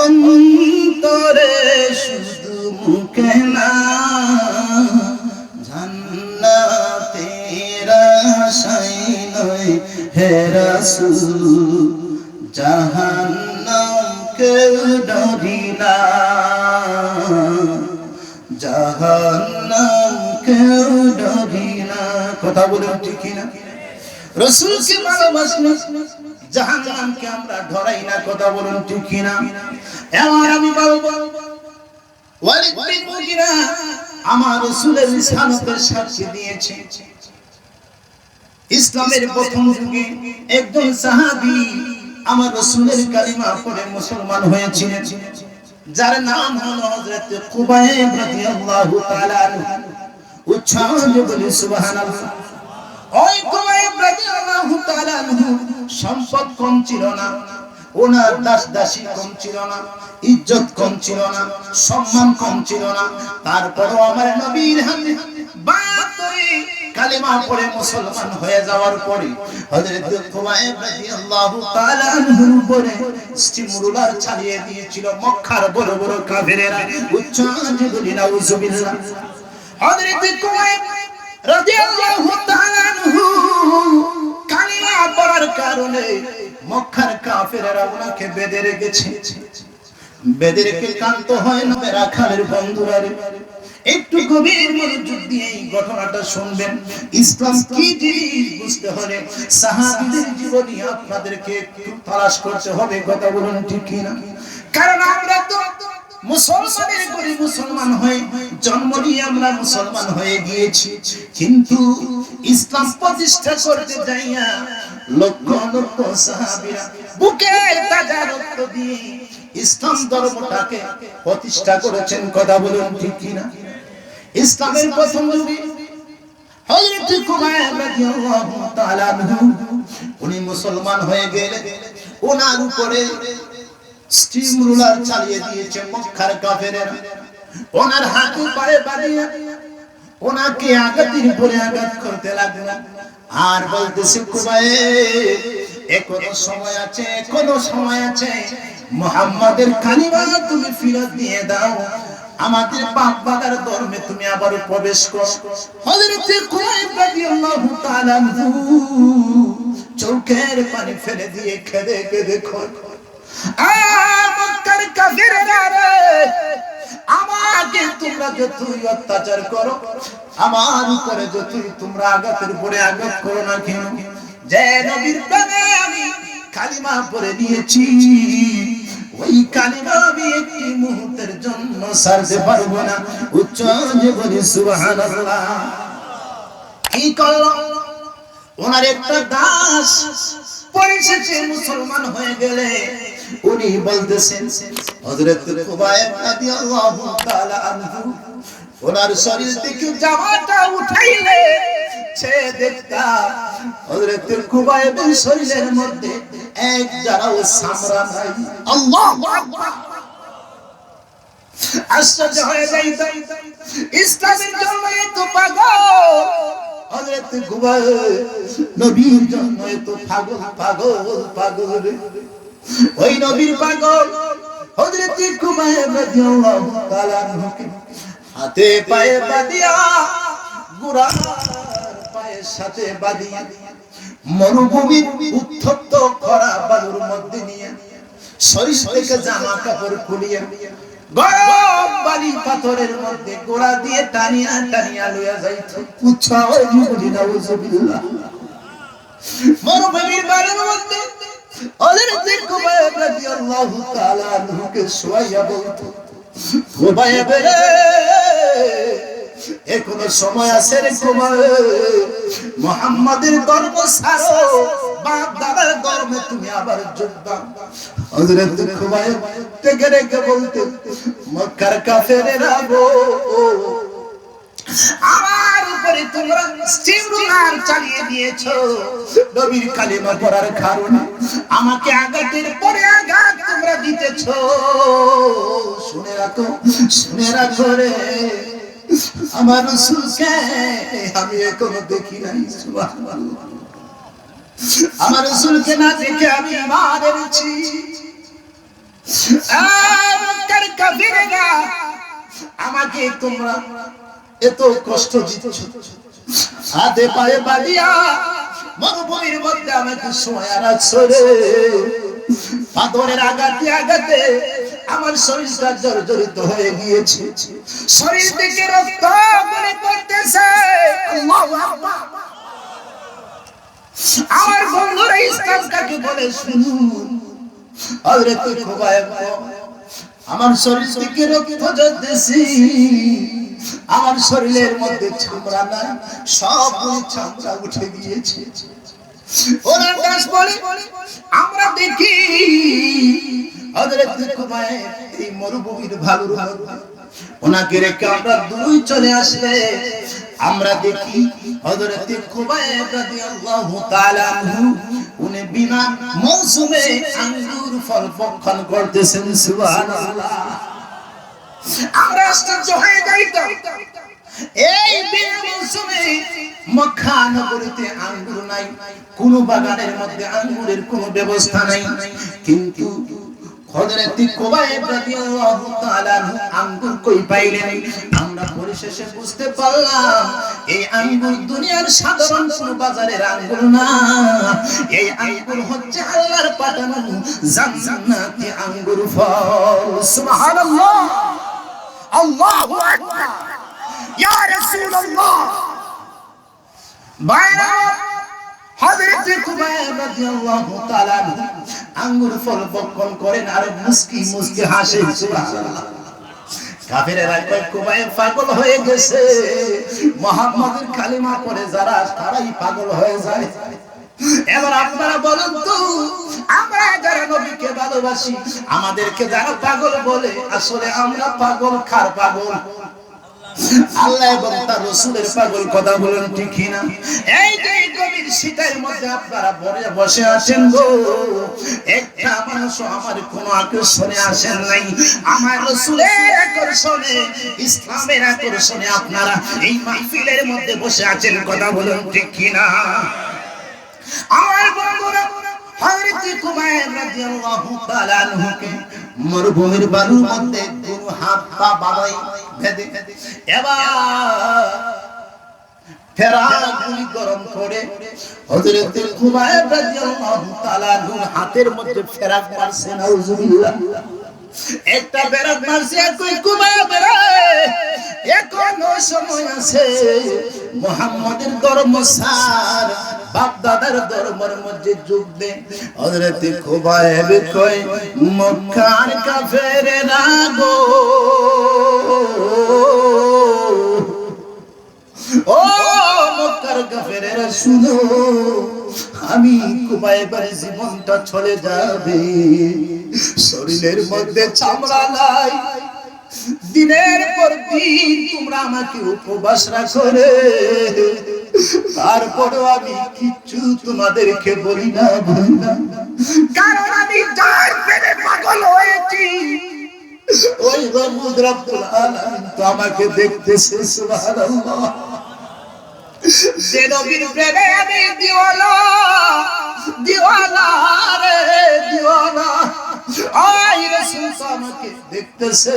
অন্তরে শুধু মুখে না। জান্নাতের আশায় নয় হে রাসূল, জাহান্নাম কেউ ডরি না, জাহান্নাম কেউ ডরি না। কথা বলেন ঠিক কিনা? রাসূলকে ভালোবাসলে জাহান্নামকে আমরা ডরাই না। কথা বলেন ঠিক কিনা? এবার আমি বলবো ওয়ালিদ বিন মুগিরা আমার রাসূলের রিসালাতের সাক্ষী দিয়েছে। ইসলামের প্রথম যুগে একজন সাহাবী আমার রাসূলের কালিমা পড়ে মুসলমান হয়েছিলেন, যার নাম হলো হযরত কুবাইব রাদিয়াল্লাহু তাআলা আনহু। উচ্চ আওয়াজে বলি সুবহানাল্লাহ। ওই কুবাইব রাদিয়াল্লাহু তাআলা আনহু সম্পদ কম ছিল না, ওনার দাস-দাসী কম ছিল না, ইজ্জত কম ছিল না, সম্মান কম ছিল না। তারপরও আমার নবীর হাতে বায়াত করে কালিমা পড়ে মুসলমান হয়ে যাওয়ার পরে হযরত কুবাইব রাদিয়াল্লাহু তাআলা আনহুর উপরে স্টিমরুলার চালিয়ে দিয়েছিল মক্কার বড় বড় কাফেরেরা। উচ্চ আওয়াজে বলি নাউযুবিল্লাহ। হযরত কুবাইব রাদিয়াল্লাহু তাআলা আনহু কালিমা পড়ার কারণে মক্কার কাফেরেরা ওনাকে বেঁধে রেখেছে। বেঁধে রেখে কান্ত হয় না রাখালের বন্ধুরা। একটু গভীর মনোযোগ দিয়ে এই ঘটনাটা শুনবেন। ইসলাম কি জিনিস বুঝতে হলে সাহাবীদের জীবনী আপনাদেরকে একটু তালাশ করতে হবে। কথা বলুন ঠিক কিনা? কারণ আমরা তো মুসলমানের করে মুসলমান হয়ে জন্ম নিয়ে আমরা মুসলমান হয়ে গিয়েছি, কিন্তু ইসলাম প্রতিষ্ঠা করতে যাইয়া লক্ষ লক্ষ সাহাবীরা বুকে তাজা রক্ত দিয়ে ইসলাম ধর্মটাকে প্রতিষ্ঠা করেছেন। কথা বলুন ঠিক কিনা? ইসলামের প্রথম যুগে হযরত কুবাইব রাদিয়াল্লাহু তাআলা আনহু উনি মুসলমান হয়ে গেলেন। ওনার উপরে স্টিম রুলার চালিয়ে দিয়েছে মক্কার কাফেরেরা। ওনার হাত পায়ে বাঁধিয়ে ওনাকে আঘাতের উপরে আঘাত করতে লাগলো আর বলতেছে, কুবাইব এখনো সময় আছে, এখনো সময় আছে, মুহাম্মাদের কালিমা তুমি ফিরত দিয়ে দাও, আমাদের বাপ দাদার ধর্মে তুমি আবার প্রবেশ করো। হযরত কুবাইব রাদিয়াল্লাহু তাআলা চোখের পানি ফেলে দিয়ে কেঁদে কেঁদে মক্কার কাফেররা রে আমাকে তোমরা যতই অত্যাচার করো, আমার উপরে যতই তোমরা আঘাতের উপরে আঘাত করো না কেন, যে নবীর প্রেমে আমি কালিমা পড়ে নিয়েছি, ওই কালিমা আমি একটি মুহূর্তের জন্য ছাড়তে পারবো না। উচ্চ যে বলি সুবহানাল্লাহ। কি করলো? ওনার একটা দাস পরিশেষে মুসলমান হয়ে গেলে উনি বলতেছেন হযরত খুবাইব রাদিয়াল্লাহু তাআলা আনহু ওনার শরীর থেকে জামাটা উঠাইলে সে দেখতা হযরত খুবাইবের শরীরের মধ্যে এক জারাও চামড়া নাই। আল্লাহু আকবার। আশ্চর্য হয়ে যাইত, ইসলামের জন্য এত পাগল হযরত খুবাইব, নবীর জন্য এত পাগল পাগল পাগল। ওই নবীর পাগল হযরত খুবাইব রাদিয়াল্লাহু তাআলা আনহুকে হাতে পায়ে বাঁধিয়া, গোড়ার পায়ের সাথে বাঁধিয়া মরুভূমির উত্তপ্ত খরা বালুর মধ্যে নিয়ে শরীর থেকে জামা কাপড় খুলিয়ে গরম বালি পাথরের মধ্যে গোড়া দিয়ে টানিয়া টানিয়া লইয়া যাইত। উৎসাহ নাউজুবিল্লাহ। মরুভূমির বালুর মধ্যে হযরত খুবাইব রাদিয়াল্লাহু তাআলা আনহুকে শোয়াইয়া বলতো, খুবাইব রে, এখনো সময় আছে রে খুবাইব, মুহাম্মাদের ধর্ম ছাড়ো, বাপ দাদার ধর্মে তুমি আবার যোগ দাও। হযরত খুবাইব থেকে রেখে বলতে, মক্কার কাফেরেরা গো, আমার উপরে তোমরা স্টিমরোলার চালিয়ে দিয়েছো, নবীর কালিমা পড়ার কারণে আমাকে আঘাতের পরে আঘাত তোমরা দিতেছো। শুনে রাখো, শুনে রাখো রে, আমার রাসূলকে আমি এখনো দেখি নাই। সুবহানাল্লাহ। আমার রাসূলকে না দেখে আমি ঈমান এনেছি। মক্কার কাফিররা আমাকে তোমরা এত কষ্ট দিচ্ছ, হাতে পায়ে বাঁধিয়া মরুভূমির মধ্যে আমাকে শোয়া রাখছো রে। পাথরের আঘাতে আঘাতে আমার শরীরটা জর্জরিত হয়ে গিয়েছে, শরীর থেকে রক্ত বলে পড়তেছে। আল্লাহু আকবার। আমার বন্ধুরা ইসলাম কাকে বলে শুনুন। হযরত খুবাইব, আমার শরীর থেকে রক্ত ঝরতেছে, আমার শরীরের মধ্যে চামড়া নাই, সব চামড়া উঠে গিয়েছে। ওনার দাস বলে, আমরা দেখি হযরত খুবাইব এই মরুভূমির ভালুর মধ্যে ওনাকে রেখে আমরা দুই চলে আসলে আমরা দেখি হযরত খুবাইব রাদিয়াল্লাহু তাআলা আনহু উনি বিনা মৌসুমে আঙ্গুর ফল ভক্ষণ করতেছেন। সুবহানাল্লাহ। আমরা আশ্চর্য হয়ে যাইতাম, এই বিনা মৌসুমে মক্কা নগরীতে আঙ্গুর নাই, কোন বাগানের মধ্যে আঙ্গুরের কোনো ব্যবস্থা নাই, কিন্তু হযরত খুবাইব রাদিয়াল্লাহু তাআলা আনহু আঙ্গুর কই পাইলেন। আমরা পরিশেষে বুঝতে পারলাম এই আঙ্গুর দুনিয়ার সাধারণ কোন বাজারের আঙ্গুর না, এই আঙ্গুর হচ্ছে আল্লাহর পাঠানো জান্নাতি আঙ্গুর ফল। সুবহানাল্লাহ। আল্লাহু আকবার। ইয়া রাসূলুল্লাহ। বাইরা হযরত খুবাইব রাদিয়াল্লাহু তাআলা আঙ্গুর ফল ভক্ষণ করেন আর মুস্কি মুস্কি হাসে। সুবহানাল্লাহ। কাফেরেরা কয় খুবাইব পাগল হয়ে গেছে, মুহাম্মাদের কালিমা পড়ে যারা তারাই পাগল হয়ে যায়। এবার আপনারা বলুন তো, আমরা যারা নবীকে ভালোবাসি আমাদেরকে যারা পাগল বলে, আসলে আমরা পাগল কার পাগল? আল্লাহ এবং তার রাসূলের পাগল কথা বলেন ঠিক কি না? এই যে গভীর শীতের মধ্যে আপনারা বসে আছেন গো, একটা মানুষ আমার কোনো আকর্ষণে আসেন নাই, আমার রাসূলের আকর্ষণে, ইসলামের আকর্ষণে আপনারা এই মাহফিলের মধ্যে বসে আছেন, কথা বলেন ঠিক কি না? আমার বন্ধুরা, হযরত খুবাইব রাদিয়াল্লাহু তাআলা আনহুকে মরুভূমির বালুর মধ্যে দুই হাত পা বাঁধাই বেঁধে এবার ফেরাগুলি গরম করে হযরত খুবাইব রাদিয়াল্লাহু তাআলা আনহুর হাতের মধ্যে ফেরাক মারছেন। নাউজুবিল্লাহ। একটা বেরাত মারছে কই কুবা বেরা এখনো সময় আছে মুহাম্মাদের ধর্ম সার বাপ দাদার ধর্মের মধ্যে যোগ দে হযরত খুবাইব কই মক্কার কাফেররা গো ও মক্কার কাফেররা শুনো আমি খুবাইবের জীবনটা চলে যাবে শরীরের মধ্যে চামড়া নাই দিনের পর দিন তোমরা আমাকে উপবাস রাখো রে তারপরেও আমি কিচ্ছু তোমাদেরকে বলি না কারণ আমি যার প্রেমে পাগল হয়েছি ওই রব্বুল আলামিন তো আমাকে দেখতেছে সুবহানাল্লাহ যে নবীর প্রেমে আমি দিওয়ানা দিওয়ানা রে দিওয়ানা আই রাসূল আমাকে দেখতেছে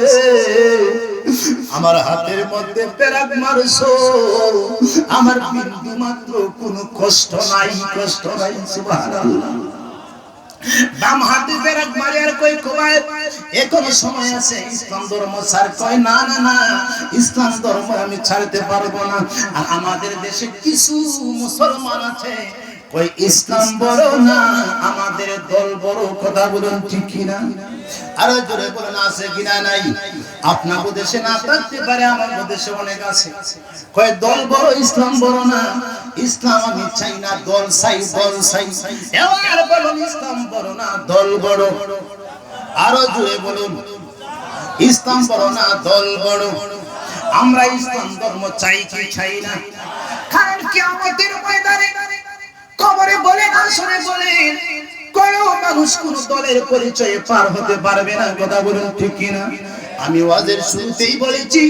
আমার হাতের মধ্যে পেরাক মারছো আমার বিন্দু মাত্র কোনো কষ্ট নাই সুবহানাল্লাহ বাম হাতে পেরাক মারি আর কই খুবাইব এখনো সময় আছে ইসলাম ধর্ম ছাড় কই না না না ইসলাম ধর্ম আমি ছাড়তে পারবো না আর আমাদের দেশে কিছু মুসলমান আছে কই ইসলাম বড় না আমাদের দল বড় কথা বলুন ঠিক কিনা আর জোরে বলেন আছে কিনা নাই আপনাদের দেশে না থাকতে পারে আমাদের দেশে অনেক আছে কই দল বড় ইসলাম বড় না ইসলাম আমি চাই না দল চাই এবার বলুন ইসলাম বড় না দল বড় আরো জোরে বলুন ইসলাম বড় না দল বড় আমরা ইসলাম ধর্ম চাই কি চাই না কারণ কিয়ামতের ময়দানে কবরে বলেন আসরে বলেন কোন মানুষ কোন দলের পরিচয়ে পার হতে পারবে না কথা বলুন ঠিক কিনা আমি ওয়াজের শুরুতেই বলেছি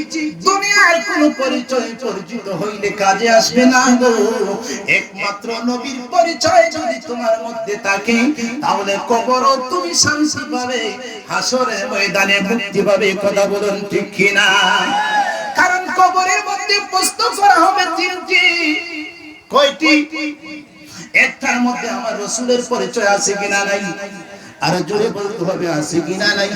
দুনিয়ার কোন পরিচয় পরিচিত হইলে কাজে আসবে না গো একমাত্র নবীর পরিচয় যদি তোমার মধ্যে থাকে তাহলে কবরও তুমি শান্তি পাবে হাসরের ময়দানে মুক্তি পাবে কথা বলুন ঠিক কিনা কারণ কবরের মধ্যে প্রশ্ন করা হবে তিনটি কয়টি একটার মধ্যে আমার রাসূলের পরিচয় আছে কিনা নাই আর জোরে বলতে হবে আছে কিনা নাই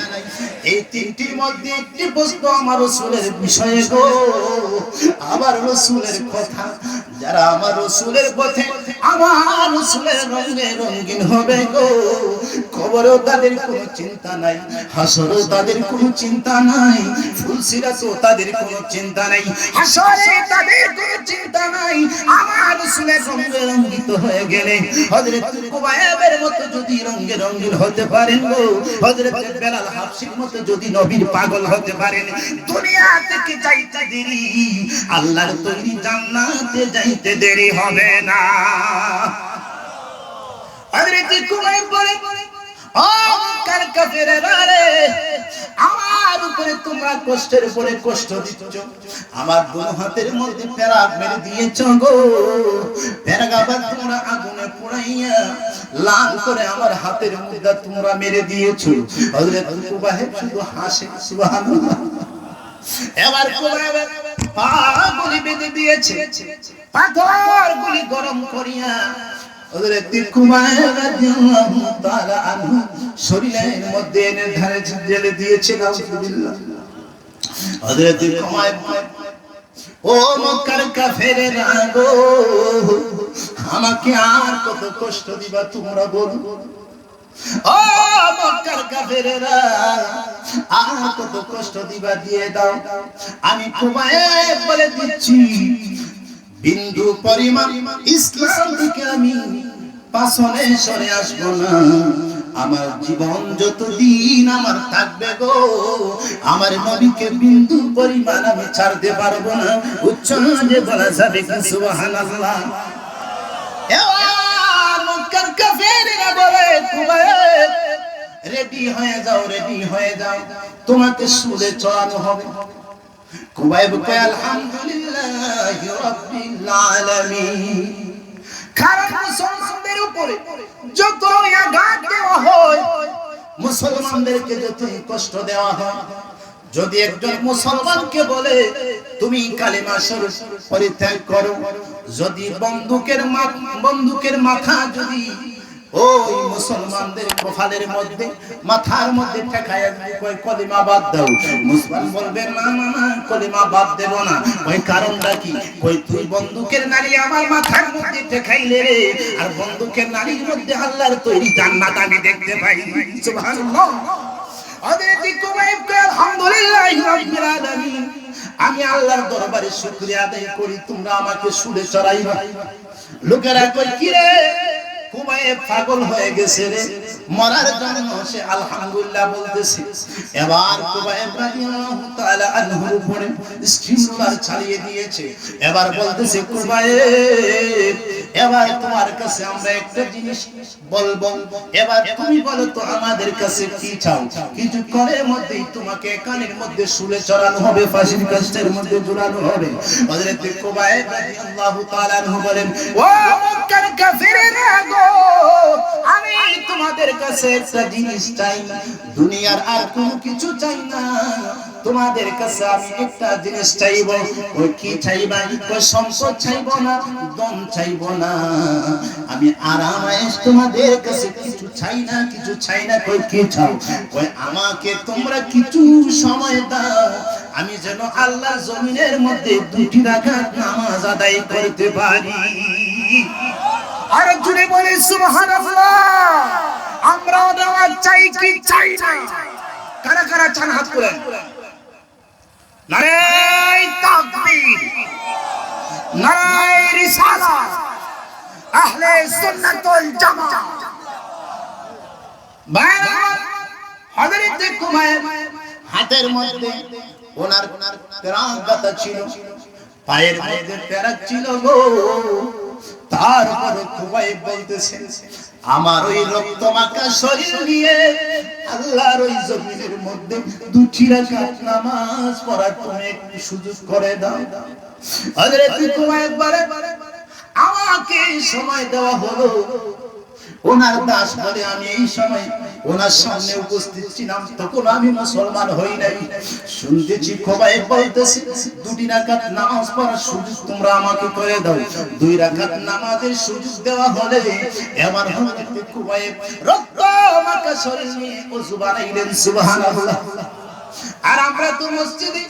এই তিনটির মধ্যে একটি প্রশ্ন আমার রাসূলের বিষয়ে গো আমার রাসূলের কথা যারা আমার রাসূলের পথে আমার রাসূলের রঙে রঙিন হবে গো কবরেও তাদের কোনো চিন্তা নাই হাসরেও তাদের কোনো চিন্তা নাই ফুলসিরাতেও তাদের কোনো চিন্তা নাই হাসরে তাদের কোনো চিন্তা নাই আমার রাসূলের রঙে রঙিত হয়ে গেলে হযরত খুবাইবের মতো যদি রঙে রঙিন হতে পারেন গো হযরত বেলাল হাবশির মতো যদি নবীর পাগল হতে পারেন দুনিয়া থেকে যাইতে দেরি আল্লাহর তৈরি জান্নাতে যাইতে দেরি হবে না হযরত খুবাইব বলে ও মক্কার কাফেররা রে আমার উপরে তোমরা কষ্টের উপরে কষ্ট দিচ্ছ আমার দুই হাতের মধ্যে পেরাক মেরে দিয়েছো গো পেরাক আবার তোমরা আগুনে পোড়াইয়া লাল করে আমার হাতের মধ্যে তোমরা মেরে দিয়েছো হযরত খুবাইব শুধু হাসে সুবহানাল্লাহ এবার খুবাইব পাগুলি বেঁধে দিয়েছে পাথরগুলি গরম করিয়া হযরত খুবাইব রাদিয়াল্লাহু তাআলা আনহু শরীরের মধ্যে এনে ধারে জেলে দিয়েছে নাউযুবিল্লাহ হযরত খুবাইব ও মক্কার কাফেররা গো আমাকে আর কত কষ্ট দিবা তোমরা বলো ও মক্কার কাফেররা আর কত কষ্ট দিবা দিয়ে দাও আমি খুবাইব বলে দিচ্ছি বিন্দু পরিমাণ ইসলাম থেকে আমি পাছনে সরে আসবো না আমার জীবন যতদিন আমার থাকবে গো আমার নবীকে বিন্দু পরিমাণ আমি ছাড়তে পারবো না উচ্চারণে বলা যাবে সুবহানাল্লাহ এবার মক্কার কাফেররা বলে খুবাইব রেডি হয়ে যাও তোমাকে সুরে চড়ানো হবে খুবাইব কয় আলহামদুলিল্লাহি রাব্বিল আলামিন কারণ মুসলমানদের উপরে যত আঘাত দেওয়া হয় মুসলমানদেরকে যত কষ্ট দেওয়া হয় যদি একজন মুসলমানকে বলে তুমি কালিমা শরীফ পরিত্যাগ করো যদি বন্দুকের মাথা যদি ওই মুসলমানদের কপালের মধ্যে মাথার মধ্যে ঠেকায় কই কলিমা বাদ দাও। মুসলমান বলবে না না না কলিমা বাদ দেব না। ওই কারণটা কি? কই তুই বন্দুকের নালী আমার মাথার মধ্যে ঠেকাইলে রে, আর বন্দুকের নালীর মধ্যে আল্লাহর তৈরি জান্নাত আমি দেখতে পাই। সুবহানাল্লাহ। হযরত কুবাইব কয় আলহামদুলিল্লাহি রাব্বিল আলামিন, আমি আল্লাহর দরবারে শুকরিয়া আদায় করি তোমরা আমাকে সুরে চড়াইবা। লোকেরা কই কি রে কুবাইব পাগল হয়ে গেছে রে, মরার জন্য সে আলহামদুলিল্লাহ বলতেছে। এবার কুবাইব রাদিয়াল্লাহু তাআলা আনহুর উপরে স্টিমার চালিয়ে দিয়েছে। এবার বলতেছে কুবাইব এবার তোমার কাছে আমরা একটা জিনিস বলবো, এবার তুমি বলো তো আমাদের কাছে কি চাও? কিছুক্ষণের মধ্যেই তোমাকে কানের মধ্যে শুলে চড়ানো হবে, ফাঁসির কাষ্ঠের মধ্যে ঝুলানো হবে। হযরত কুবাইব রাদিয়াল্লাহু তাআলা আনহু বলেন, ও মক্কার কাফিরেরা গো, আমি তোমাদের কাছে একটা জিনিস চাই, দুনিয়ার আর কোনো কিছু চাই না। তোমাদের কাছে আমি একটা জিনিস চাইবো। ওই কি চাইবা? ওই সম্পদ চাইবো না, ধন চাইবো না, আমি আরাম আয়েশ তোমাদের কাছে কিছু চাই না, কিছু চাই না। কই কি চাও? ওই আমাকে তোমরা কিছু সময় দাও, আমি যেন আল্লাহর জমিনের মধ্যে 2 রাকাত নামাজ আদায় করতে পারি। আর জুড়ে বলে সুবহানাল্লাহ। আমরাও নামাজ চাই কি চাই না? কারা কারা চান হাত তুলেন। নারে তাকবীর, নারে রিসালাত, আহলে সুন্নাত ওয়াল জামাত। বাইরে হযরত কুবাইব হাতের মধ্যে ওনার পেরাক ছিল, পায়ের মধ্যে পেরাক ছিল গো। তারপর কুবাইব বলতেছেন, আমার ওই রক্তমাখা শরীর নিয়ে আল্লাহর ওই জমিনের মধ্যে 2 রাকাত নামাজ পড়ার তুমি একটু সুযোগ করে দাও। হযরত কুবাইব বলে, আমাকে সময় দেওয়া হলো। ওনার দাস বলে, আমি এই সময় ওনার সামনে উপস্থিত ছিলাম, তখন আমি মুসলমান হই নাই। শুনতেছি কুবাইব বলতেছে 2 রাকাত নামাজ পড়ার সুযোগ তোমরা আমাকে করে দাও। 2 রাকাত নামাজের সুযোগ দেওয়া হলে এবার হযরত কুবাইব রক্তমাখা শরীর নিয়ে ওযু বানাইলেন। সুবহানাল্লাহ। আর আমরা তো মসজিদে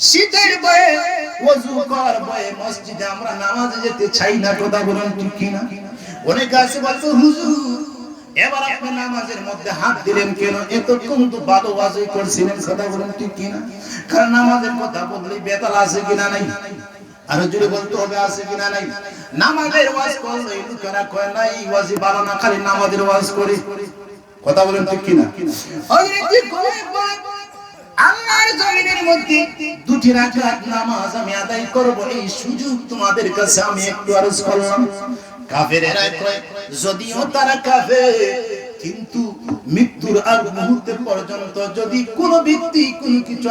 শীতের বয়ে ওযু করার বয়ে মসজিদে আমরা নামাজে যেতে চাই না। কথা বলেন ঠিক কি না? অনেক আছে বলতো, হুজুর এবার আপনি নামাজের মধ্যে হাত দিলেন কেন? এতক্ষণ তো ভালো ওয়াজ করছিলেন। কথা বলেন ঠিক কি না? কারণ নামাজের কথা বললে বেতাল আছে কিনা নাই? আর জুড়ে বলতে হবে আছে কিনা নাই? নামাজের ওয়াজ করলে লোকেরা কয় নাই ওয়াজি ভালো না, খালি নামাজের ওয়াজ করে। কথা বলেন ঠিক কি না? আল্লাহর জমিনের মধ্যে 2 রাকাত নামাজ আমি আদায় করব, এই সুযোগ তোমাদের কাছে আমি একটু আরজ করলাম। কাফেরেরা কয়, যদিও তারা কাফের, কিন্তু মৃত্যুর আগ মুহূর্তে পর্যন্ত যদি কোন ব্যক্তি কোনো কিছু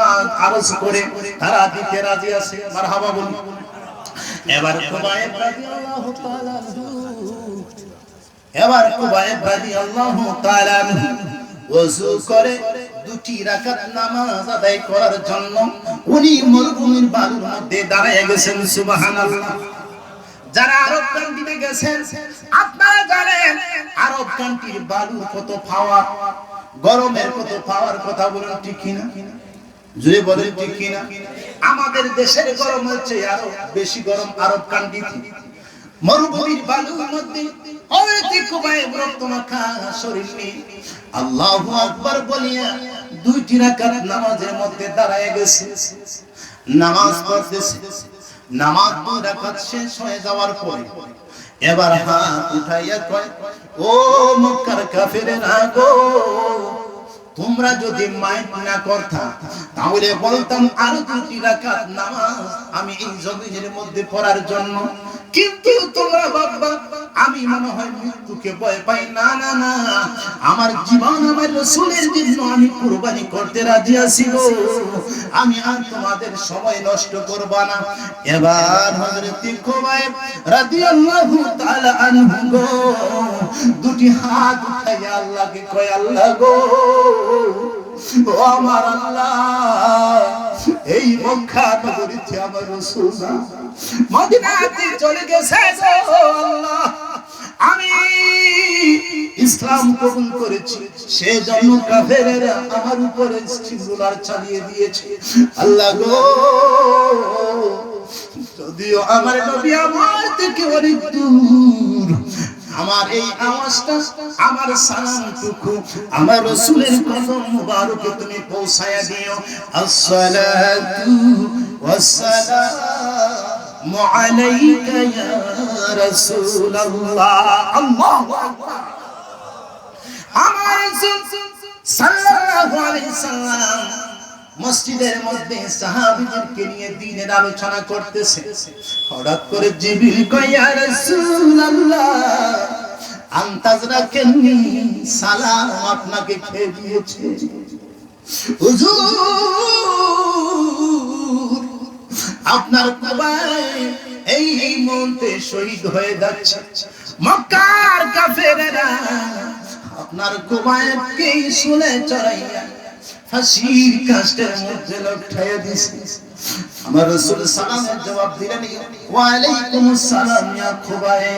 আরজ করে তারা দিতে রাজি আছে। মারহাবা বলুন। এবার কুবাইব রাদিয়াল্লাহু তাআলা ওযু করে 2 রাকাত নামাজ আদায় করার জন্য উনি মরুভূমির বালুর মধ্যে দাঁড়িয়ে গেছেন। সুবহানাল্লাহ। যারা আরব কান্ট্রিতে গেছেন আপনারা জানেন আরব কান্ট্রির বালুর কত পাওয়ার, গরমের কত পাওয়ার। কথা বলেন ঠিক কিনা? জুড়ে বলেন ঠিক কিনা? আমাদের দেশের গরম হচ্ছে আরো বেশি গরম আরব কান্ট্রিতে। মরুভূমির বালুর মধ্যে হযরত কুবাইব রক্তমাখা শরীর নিয়ে আল্লাহু আকবার বলিয়া 2 রাকাত নামাজের মধ্যে দাঁড়ায় গেছে, নামাজ পড়তেছে। নামাজ 2 রাকাত শেষ হয়ে যাওয়ার পরে এবার হাত উঠাইয়া কয়, ও মক্কার কাফেরেরা গো, তোমরা যদি মাইন্ড না করতা তাহলে বলতাম আরো 2 রাকাত নামাজ আমি এই জমিনের মধ্যে পড়ার জন্য। কিন্তু তোমরা ভাববা আমি মনে হয় মৃত্যুকে ভয় পাই। না না না, আমার জীবন আমার রাসূলের জন্য আমি কুরবানি করতে রাজি আছি গো, আমি আর তোমাদের সময় নষ্ট করব না। এবার হযরত কুবাইব রাদিয়াল্লাহু তাআলা আনহু গো 2টি হাত উঠাইয়া আল্লাহকে কয়, আল্লাহ গো, ও আমার আল্লাহ, এই মক্কা নগরীতে আমার রাসূল মদিনাতে চলে গেছে গো আল্লাহ, আমি ইসলাম কবুল করেছি, সেজন্য কাফেরেরা আমার উপরে সিঙ্গুলার চালিয়ে দিয়েছে। আল্লাহ গো, যদিও আমার নবী আমার থেকে অনেক দূর, আমার এই আওয়াজটা, আমার সালামটুকু আমার রাসূলের কদম মুবারকে তুমি পৌঁছায়া দিও। আসসালাতু ওয়াসসালামু আলাইকা ইয়া রাসূলুল্লাহ। আল্লাহু আকবার। আমার রাসূল সাল্লাল্লাহু আলাইহি সাল্লাম মসজিদের মধ্যে সাহাবীদেরকে নিয়ে দ্বীনের আলোচনা করতেছে। হঠাৎ করে জিবরিল কয়, ইয়া রাসূলুল্লাহ আনতাজরাকেনি, সালাম আপনাকে খেয়ে দিয়েছে। হুজুর, আপনার কুবায় এই মুহূর্তে শহীদ হয়ে যাচ্ছে মক্কার কাফেরেরা, আপনার কুবায়কে শুনে চড়াইয়া ফাঁসির কাষ্ঠের মধ্যে লটকাইয়া দিছে। আমার রাসূল সালামের জবাব দিলেন, ওয়া আলাইকুমুস সালাম ইয়া খুবায়।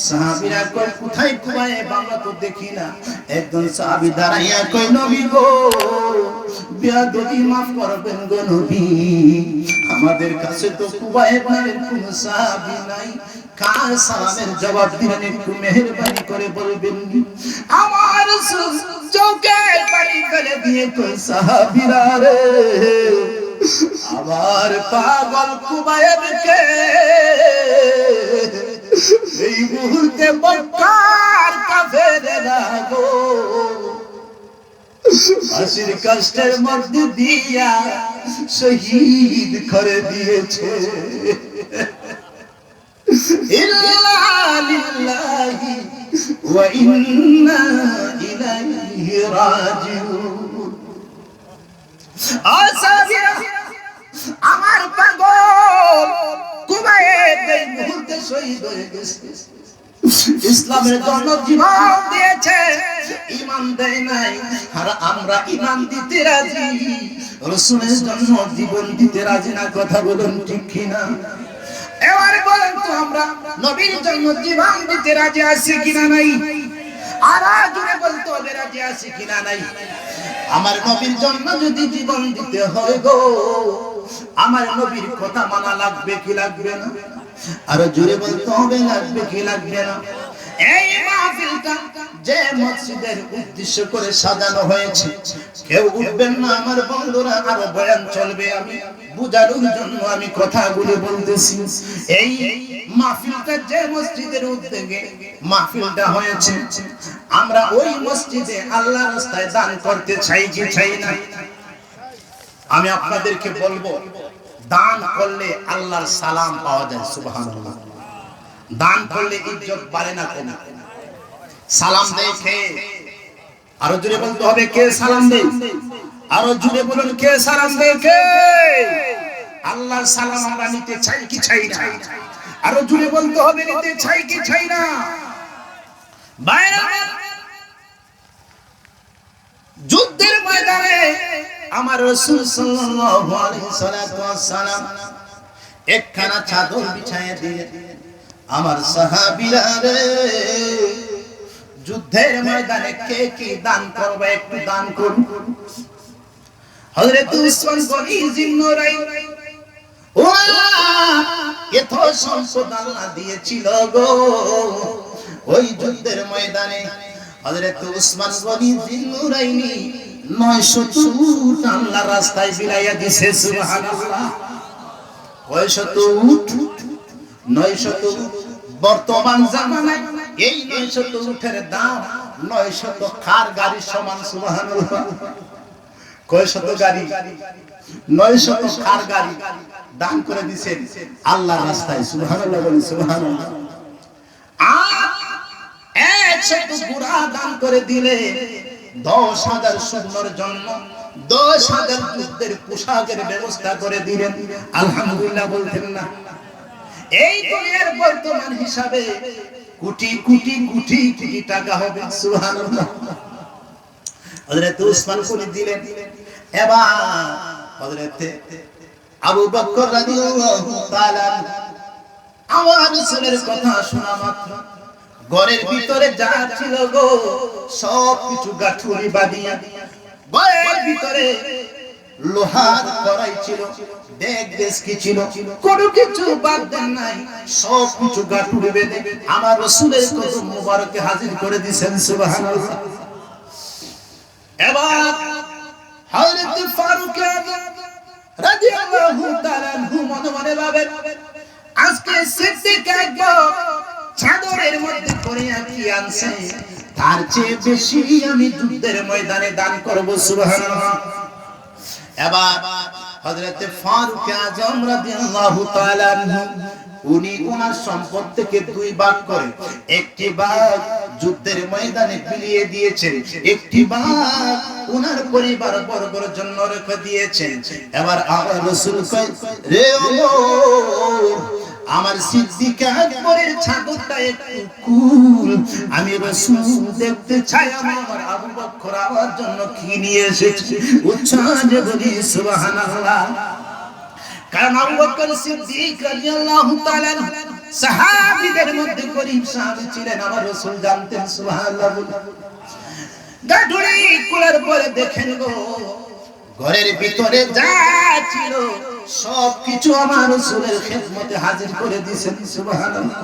সাহাবীরা কয়, কোথায় খুবায়? আমরা তো দেখি না। একজন সাহাবী দাঁড়াইয়া কয়, নবী গো, বেয়াদবি মাফ করবেন গো নবী, আমাদের কাছে তো খুবায় নামের কোন সাহাবী নাই। কার সালামের জবাব দিলেন একটু মেহেরবানি করে বলবেন। আমার রাসূল চোখে পানি ফেলে দিয়ে কয়, সাহাবীরা রে, আমার পাগল খুবায়কে এই মুহূর্তে মক্কার কাফেরেরা গো ফাঁসির কাষ্ঠের মধ্যে দিয়া শহীদ করে দিয়েছে। ইল্লা লিল্লাহি ওয়া ইন্না ইলাইহি রাজিউন। আসাবিরা, আমার পাগল কুবায়েত এই মুহূর্তে শহীদ হয়ে গেছে। ইসলামের জন্য জীবন দিয়েছে, ঈমান দেয় নাই। আর আমরা ঈমান দিতে রাজি, রাসূলের জন্য জীবন দিতে রাজি না। কথা বলুন ঠিক কিনা? এবারে বলেন তো, আমরা নবীর জন্য জীবন দিতে রাজি আছি কিনা নাই? আর জুড়ে বলতে হবে রাজি আছি কিনা নাই? আমার নবীর জন্য যদি জীবন দিতে হয় গো, আমার নবীর কথা মানা লাগবে কি লাগবে না? আর জুড়ে বলতে হবে লাগবে কি লাগবে না? এই মাহফিলটা যে মসজিদের উদ্দেশ্য করে সাজানো হয়েছে, কেউ উঠবেন না আমার বন্ধুরা, আরো বয়ান চলবে। আমি বুঝানোর জন্য আমি কথাগুলো বলতেছি। এই মাহফিলটা যে মসজিদের উদ্যোগে মাহফিলটা হয়েছে, আমরা ওই মসজিদে আল্লাহর রাস্তায় দান করতে চাই কি চাই না? আমি আপনাদেরকে বলবো, দান করলে আল্লাহর সালাম পাওয়া যায়। সুবহানাল্লাহ। দান করলে ইজ্জত বাড়ে না কমে। সালাম দেয় কে? আরো জোরে বলতে হবে, কে সালাম দেয়? আরো জোরে বলুন, কে সালাম দেয়? কে? আল্লাহর সালাম আমরা নিতে চাই কি চাই না? আরো জোরে বলতে হবে, নিতে চাই কি চাই না? বাইরে যুদ্ধের ময়দানে আমার রাসূল সাল্লাল্লাহু আলাইহি ওয়াসাল্লাম একখানা চাদর বিছাইয়া দিলেন। আমার সাহাবীরা রে, যুদ্ধের ময়দানে কে কি দান করবে একটু দান করুন। হযরত উসমান গনি জিন্নুরাই, ওরা এত সম্পদ আল্লাহ দিয়েছিল গো, ওই যুদ্ধের ময়দানে হযরত উসমান গনি জিন্নুরাইনি 900 উট আল্লাহর রাস্তায় বিলাইয়া দিয়েছে। সুবহানাল্লাহ। কয়শত উট? 900 উট। বর্তমান জামানায় এই 900 উটের দাম 900 কার গাড়ির সমান। সুবহানাল্লাহ। কয়শত গাড়ি? 900 কার গাড়ি দান করে দিয়েছেন আল্লাহর রাস্তায়। সুবহানাল্লাহ বলেন, সুবহানাল্লাহ। আর 100 ঘোড়া দান করে দিলে 10,000 সৈন্যর জন্য 10,000 যুদ্ধের পোশাকের ব্যবস্থা করে দিলেন। আলহামদুলিল্লাহ বলতেন না? এই দুনিয়ার বর্তমান হিসাবে কোটি কোটি কোটি কোটি টাকা হবে। সুবহানাল্লাহ। হযরত উসমান করে দিলেন। এবার হযরত আবু বকর রাদিয়াল্লাহু তাআলা আমার রাসূলের কথা শোনা মাত্র ঘরের ভিতরে যা ছিল গো সব কিছু গাঠুরি বাঁধিয়া, ঘরের ভিতরে লোহার কড়াই ছিল, দেখ দেশ কি ছিল, কোনো কিছু বাদ দেন নাই, সব কিছু গাঠুরি বেঁধে আমার রাসূলের কদম মুবারকে হাজির করে দিয়েছেন। সুবহানাল্লাহ। এবার হযরত ফারুক আযম রাদিয়াল্লাহু তাআলা আনহু মনে মনে ভাবেন, আজকে সিদ্দিক আকবর চাদরের মধ্যে করে কি আনছে, তার চেয়ে বেশি আমি যুদ্ধের ময়দানে দান করব। সুবহানাল্লাহ। এবার হযরত ফারুক আযম রাদিয়াল্লাহু তাআলা আনহু উনি ওনার সম্পদ থেকে 2 ভাগ করে একটি ভাগ যুদ্ধের ময়দানে বিলিয়ে দিয়েছেন, একটি ভাগ ওনার পরিবার বর্গের জন্য রেখে দিয়েছেন। এবার আমার রাসূল কয়, রে ওমর, আমার সিদ্দিক আকবরের ছাগলটা একটু কুল, আমি রাসূল দেখতে চাই আমার আবু বকর আমার জন্য কি নিয়ে এসেছে। উচ্চারণে বলি সুবহানাল্লাহ। কারণ আবু বকর সিদ্দিক রাদিয়াল্লাহু তাআলা সাহাবীদের মধ্যে গরীব সাহাবী ছিলেন, আমার রাসূল জানতেন। সুবহানাল্লাহ। গাঠুরি কুলের পরে দেখেন গো ঘরের ভিতরে যা ছিল সব কিছু আমার রাসূলের খেদমতে হাজির করে দিয়েছেন। সুবহানাল্লাহ।